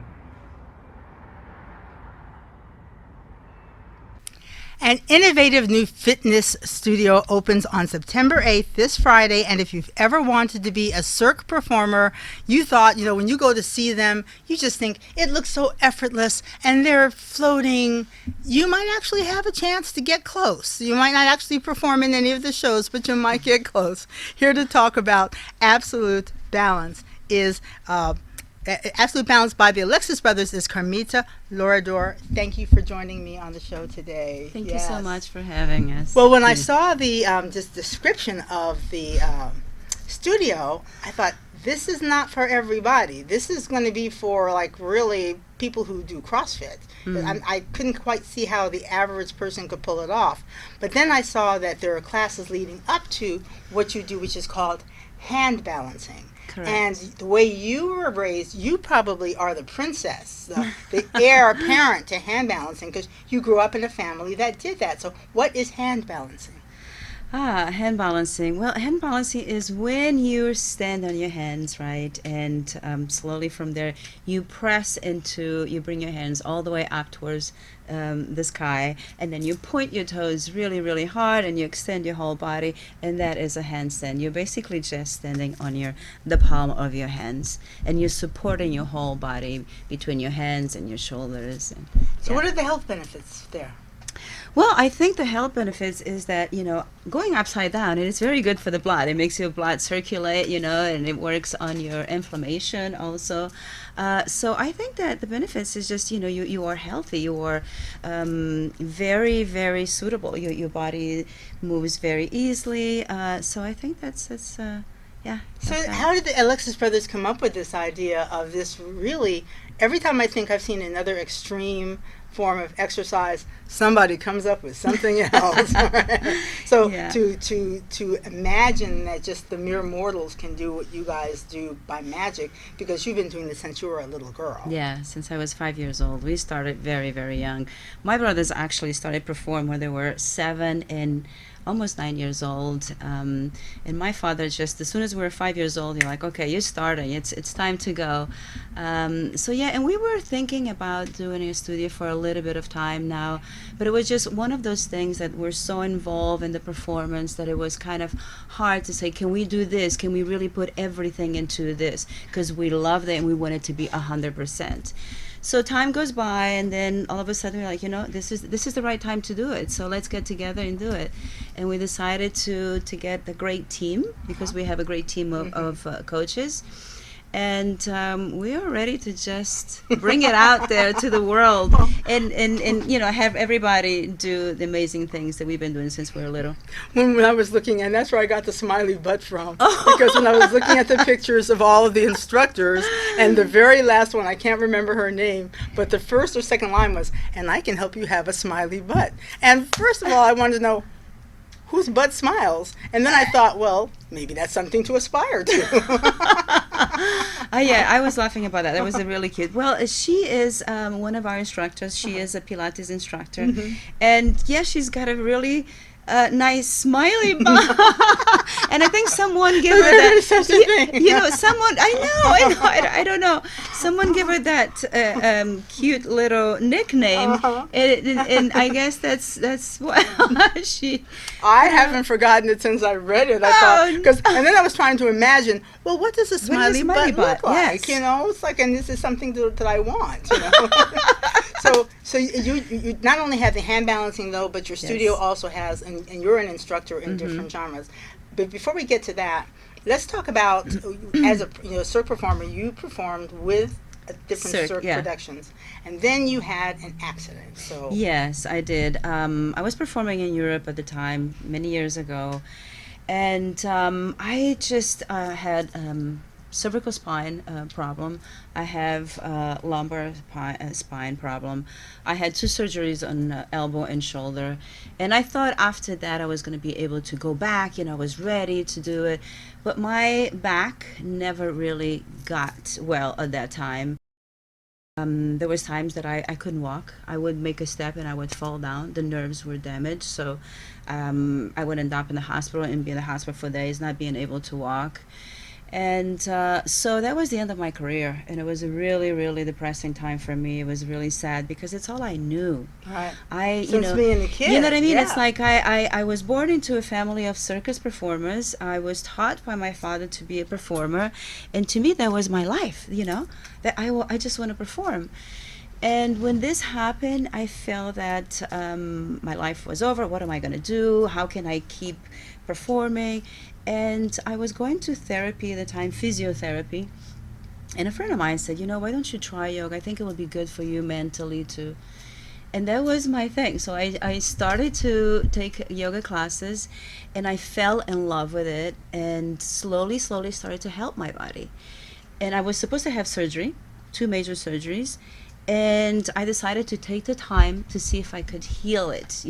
[SPEAKER 3] An innovative new fitness studio opens on September 8th, this Friday, and if you've ever wanted to be a Cirque performer, you thought, when you go to see them, you just think it looks so effortless and they're floating. You might actually have a chance to get close. You might not actually perform in any of the shows, but you might get close. Here to talk about Absolute Balance is Absolute Balance by the Alexis Brothers is Carmita Lorador. Thank you for joining me on the show today.
[SPEAKER 8] Thank you so much for having us.
[SPEAKER 3] Well, when I saw the just description of the studio, I thought, this is not for everybody. This is going to be for really people who do CrossFit. I couldn't quite see how the average person could pull it off. But then I saw that there are classes leading up to what you do, which is called hand balancing.
[SPEAKER 8] Correct.
[SPEAKER 3] And the way you were raised, you probably are the princess, the heir apparent to hand balancing, because you grew up in a family that did that. So what is hand balancing?
[SPEAKER 8] Hand balancing. Well, hand balancing is when you stand on your hands, right? And slowly from there, you bring your hands all the way up towards the sky, and then you point your toes really, really hard, and you extend your whole body, and that is a handstand. You're basically just standing on the palm of your hands, and you're supporting your whole body between your hands and your shoulders.
[SPEAKER 3] So what are the health benefits there?
[SPEAKER 8] Well, I think the health benefits is that, going upside down, and it's very good for the blood. It makes your blood circulate, and it works on your inflammation also. So I think that the benefits is just, you are healthy. You are very, very suitable. Your body moves very easily. So I think that's yeah.
[SPEAKER 3] So
[SPEAKER 8] okay.
[SPEAKER 3] how did the Alexis brothers come up with this idea of this really, every time I think I've seen another extreme form of exercise, somebody comes up with something else. So
[SPEAKER 8] Yeah.
[SPEAKER 3] to imagine that just the mere mortals can do what you guys do by magic, because you've been doing this since you were a little girl.
[SPEAKER 8] Yeah, since I was 5 years old. We started very, very young. My brothers actually started perform when they were 7 and almost 9 years old. And my father just, as soon as we were 5 years old, you're like, okay, you're starting. It's time to go. So yeah, and we were thinking about doing a studio for a little bit of time now, but it was just one of those things that we're so involved in the performance that it was kind of hard to say, can we do this? Can we really put everything into this? Because we loved it and we want it to be 100%. So time goes by, and then all of a sudden we're like, this is the right time to do it. So let's get together and do it. And we decided to get a great team, because we have a great team of coaches. And we are ready to just bring it out there to the world, and have everybody do the amazing things that we've been doing since we were little.
[SPEAKER 3] When I was looking, and that's where I got the smiley butt from, because when I was looking at the pictures of all of the instructors, and the very last one, I can't remember her name, but the first or second line was, and I can help you have a smiley butt. And first of all, I wanted to know, whose butt smiles? And then I thought, well, maybe that's something to aspire to.
[SPEAKER 8] Yeah, I was laughing about that. That was really cute. Well, she is one of our instructors. She is a Pilates instructor. And yeah, she's got a really nice smiley butt. And I think someone gave her that.
[SPEAKER 3] Such a thing.
[SPEAKER 8] Someone, I don't know. Someone gave her that cute little nickname. And I guess that's what she...
[SPEAKER 3] I haven't forgotten it since I read it. I thought, and then I was trying to imagine, well, what does a smiley butt look like?
[SPEAKER 8] Yes.
[SPEAKER 3] It's like, and this is something that I want. So you not only have the hand balancing though, but your studio also has, and you're an instructor in different genres. But before we get to that, let's talk about as a cirque performer, you performed with different cirque productions, and then you had an accident. So
[SPEAKER 8] yes, I did. I was performing in Europe at the time, many years ago, and I just had cervical spine problem. I have lumbar spine problem. I had 2 surgeries on elbow and shoulder, and I thought after that I was going to be able to go back. I was ready to do it, but my back never really got well at that time. There was times that I couldn't walk. I would make a step and I would fall down. The nerves were damaged, so I would end up in the hospital and be in the hospital for days, not being able to walk. And so that was the end of my career, and it was a really, really depressing time for me. It was really sad because it's all I knew.
[SPEAKER 3] Right. Since being a kid.
[SPEAKER 8] You know what I mean?
[SPEAKER 3] Yeah.
[SPEAKER 8] It's like I was born into a family of circus performers. I was taught by my father to be a performer, and to me that was my life. That I just want to perform. And when this happened, I felt that my life was over. What am I going to do? How can I keep performing? And I was going to therapy at the time, physiotherapy. And a friend of mine said, why don't you try yoga? I think it would be good for you mentally too. And that was my thing. So I started to take yoga classes, and I fell in love with it, and slowly started to help my body. And I was supposed to have surgery, 2 major surgeries. And I decided to take the time to see if I could heal it,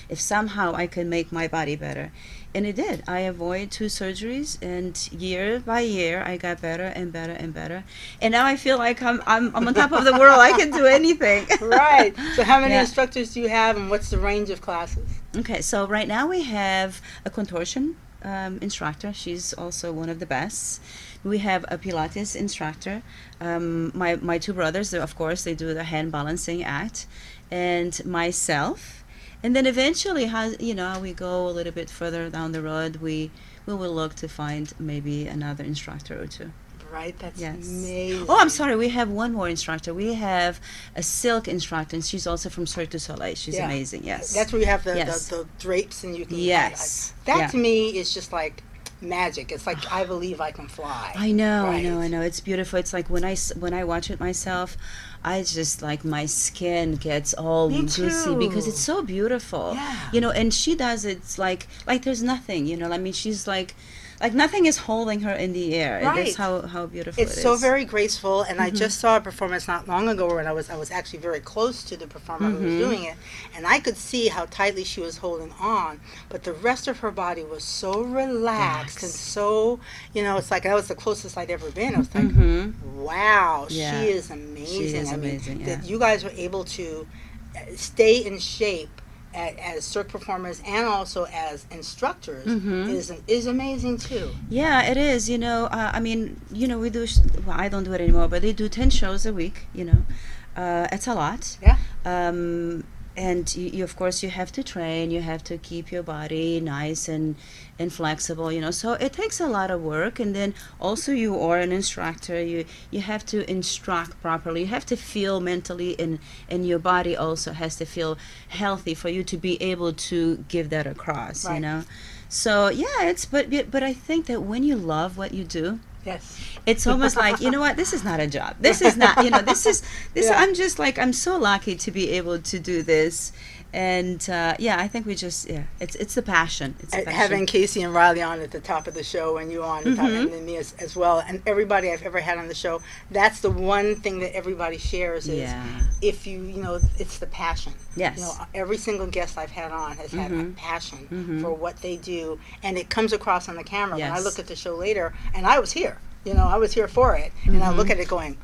[SPEAKER 8] if somehow I could make my body better. And it did. I avoided 2 surgeries, and year by year, I got better and better and better. And now I feel like I'm on top of the world. I can do anything.
[SPEAKER 3] Right. So how many instructors do you have, and what's the range of classes?
[SPEAKER 8] Okay, so right now we have a contortion instructor. She's also one of the best. We have a Pilates instructor. My 2 brothers, of course, they do the hand balancing act, and myself. And then eventually, we go a little bit further down the road, we will look to find maybe another instructor or 2.
[SPEAKER 3] Right, that's
[SPEAKER 8] Yes.
[SPEAKER 3] amazing.
[SPEAKER 8] Oh, I'm sorry. We have one more instructor. We have a silk instructor, and she's also from Cirque du Soleil. She's
[SPEAKER 3] Yeah.
[SPEAKER 8] amazing. Yes.
[SPEAKER 3] That's where you have
[SPEAKER 8] Yes.
[SPEAKER 3] the drapes and you can.
[SPEAKER 8] Yes.
[SPEAKER 3] That
[SPEAKER 8] Yeah.
[SPEAKER 3] to me is just like magic. It's like I believe I can fly.
[SPEAKER 8] I know,
[SPEAKER 3] Right.
[SPEAKER 8] I know. It's beautiful. It's like when I watch it myself, I just like my skin gets all
[SPEAKER 3] Me
[SPEAKER 8] goosey because
[SPEAKER 3] too.
[SPEAKER 8] it's so beautiful.
[SPEAKER 3] Yeah.
[SPEAKER 8] You know, and she does it's like there's nothing. You know, I mean, she's like nothing is holding her in the air.
[SPEAKER 3] Right.
[SPEAKER 8] That's how beautiful
[SPEAKER 3] It's
[SPEAKER 8] it
[SPEAKER 3] so
[SPEAKER 8] is.
[SPEAKER 3] very graceful, and I just saw a performance not long ago when I was actually very close to the performer who was doing it, and I could see how tightly she was holding on, but the rest of her body was so relaxed and so, it's like that was the closest I'd ever been. I was like, wow,
[SPEAKER 8] Yeah.
[SPEAKER 3] she is amazing.
[SPEAKER 8] She is
[SPEAKER 3] I mean,
[SPEAKER 8] amazing, yeah.
[SPEAKER 3] that you guys were able to stay in shape as cirque performers and also as instructors is amazing too.
[SPEAKER 8] Yeah, it is. You know, I mean, we do. Well, I don't do it anymore, but they do 10 shows a week. You know, it's a lot.
[SPEAKER 3] Yeah.
[SPEAKER 8] And you of course you have to train. You have to keep your body nice and flexible. You know, so it takes a lot of work. And then also you are an instructor. You have to instruct properly. You have to feel mentally, and your body also has to feel healthy for you to be able to give that across. You
[SPEAKER 3] Right.
[SPEAKER 8] know. So yeah, but I think that when you love what you do,
[SPEAKER 3] Yes.
[SPEAKER 8] it's almost like, you know what, this is not a job. This is not, this is
[SPEAKER 3] Yeah.
[SPEAKER 8] I'm just like, I'm so lucky to be able to do this. And I think it's the passion. It's the passion.
[SPEAKER 3] Having Casey and Riley on at the top of the show and you on the top, and then me as well, and everybody I've ever had on the show, that's the one thing that everybody shares is if it's the passion.
[SPEAKER 8] Yes.
[SPEAKER 3] Every single guest I've had on has had a passion for what they do, and it comes across on the camera. When I
[SPEAKER 8] Yes.
[SPEAKER 3] look at the show later, and I was here, I was here for it, and I look at it going,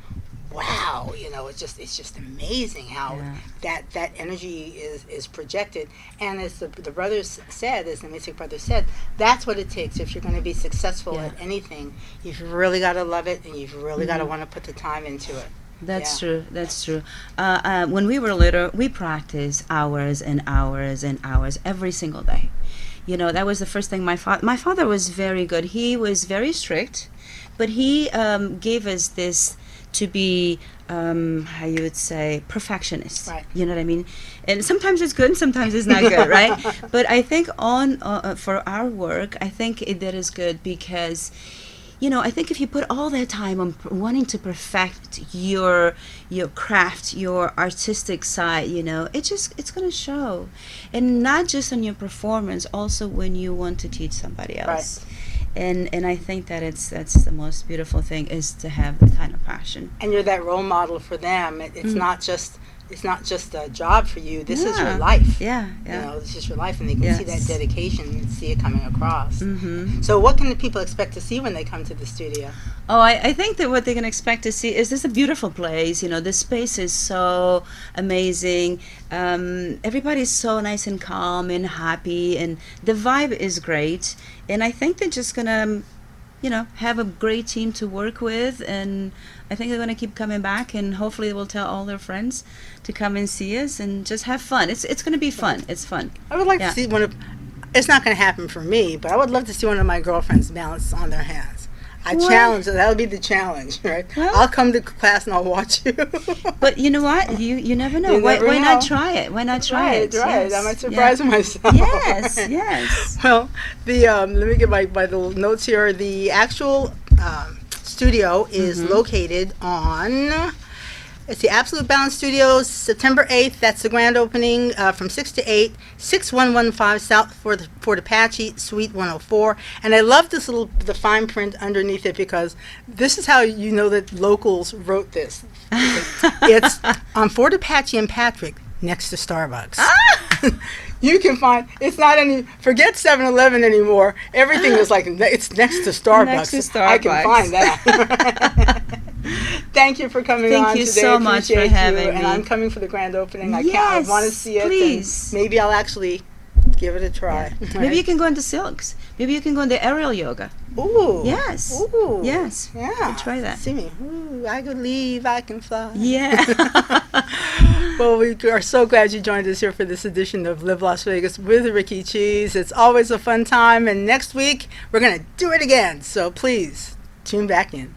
[SPEAKER 3] wow, it's just amazing how that energy is projected. And as the brothers said, as the Macek brothers said, that's what it takes. If you're going to be successful at anything, you've really got to love it, and you've really got to want to put the time into it.
[SPEAKER 8] That's true. That's true. When we were little, we practiced hours and hours and hours every single day. That was the first thing. My father was very good. He was very strict, but he gave us this to be, how you would say, perfectionist.
[SPEAKER 3] Right.
[SPEAKER 8] You know what I mean? And sometimes it's good and sometimes it's not good, right? But I think for our work, I think that is good because, I think if you put all that time on wanting to perfect your craft, your artistic side, it's going to show. And not just on your performance, also when you want to teach somebody else.
[SPEAKER 3] Right.
[SPEAKER 8] And I think that that's the most beautiful thing is to have that kind of passion.
[SPEAKER 3] And you're that role model for them. It's not just a job for you. This is your life.
[SPEAKER 8] Yeah.
[SPEAKER 3] This is your life, and they can see that
[SPEAKER 8] Yes.
[SPEAKER 3] dedication and see it coming across. So what can the people expect to see when they come to the studio?
[SPEAKER 8] Oh, I think that what they can expect to see is this a beautiful place. The space is so amazing. Everybody's so nice and calm and happy, and the vibe is great. And I think they're just gonna, have a great team to work with, and I think they're gonna keep coming back, and hopefully they will tell all their friends to come and see us and just have fun. It's gonna be fun. It's fun.
[SPEAKER 3] I would like to see one of. It's not going to happen for me, but I would love to see one of my girlfriends balance on their hands. I challenge. That would be the challenge, right?
[SPEAKER 8] Well-
[SPEAKER 3] I'll come to class and I'll watch you.
[SPEAKER 8] But you know what? You never know.
[SPEAKER 3] You
[SPEAKER 8] Why
[SPEAKER 3] never
[SPEAKER 8] not
[SPEAKER 3] know.
[SPEAKER 8] try it? Why not try
[SPEAKER 3] Right,
[SPEAKER 8] it?
[SPEAKER 3] right.
[SPEAKER 8] Yes.
[SPEAKER 3] I might surprise myself.
[SPEAKER 8] Yes.
[SPEAKER 3] Well, let me get my little notes here. The actual studio is located on. It's the Absolute Balance Studios, September 8th. That's the grand opening from 6 to 8, 6115 South Fort Apache, Suite 104. And I love the fine print underneath it because this is how you know that locals wrote this. It's on Fort Apache and Patrick, next to Starbucks. You can find, it's not forget 7-Eleven anymore. Everything is like, it's next to Starbucks.
[SPEAKER 8] Next to Starbucks.
[SPEAKER 3] I can find that. Thank you for coming
[SPEAKER 8] Thank
[SPEAKER 3] on
[SPEAKER 8] you
[SPEAKER 3] today.
[SPEAKER 8] so much for
[SPEAKER 3] Appreciate
[SPEAKER 8] having
[SPEAKER 3] you.
[SPEAKER 8] me.
[SPEAKER 3] And I'm coming for the grand opening. I
[SPEAKER 8] Yes,
[SPEAKER 3] want to see it.
[SPEAKER 8] please.
[SPEAKER 3] And maybe I'll actually give it a try.
[SPEAKER 8] Maybe you can go into silks. Maybe you can go into aerial yoga.
[SPEAKER 3] Ooh.
[SPEAKER 8] Yes.
[SPEAKER 3] Ooh.
[SPEAKER 8] Yes.
[SPEAKER 3] Yeah.
[SPEAKER 8] Try that.
[SPEAKER 3] See me. Ooh, I could leave. I can fly.
[SPEAKER 8] Yeah.
[SPEAKER 3] Well, we are so glad you joined us here for this edition of Live Las Vegas with Rikki Cheese. It's always a fun time. And next week, we're going to do it again. So please, tune back in.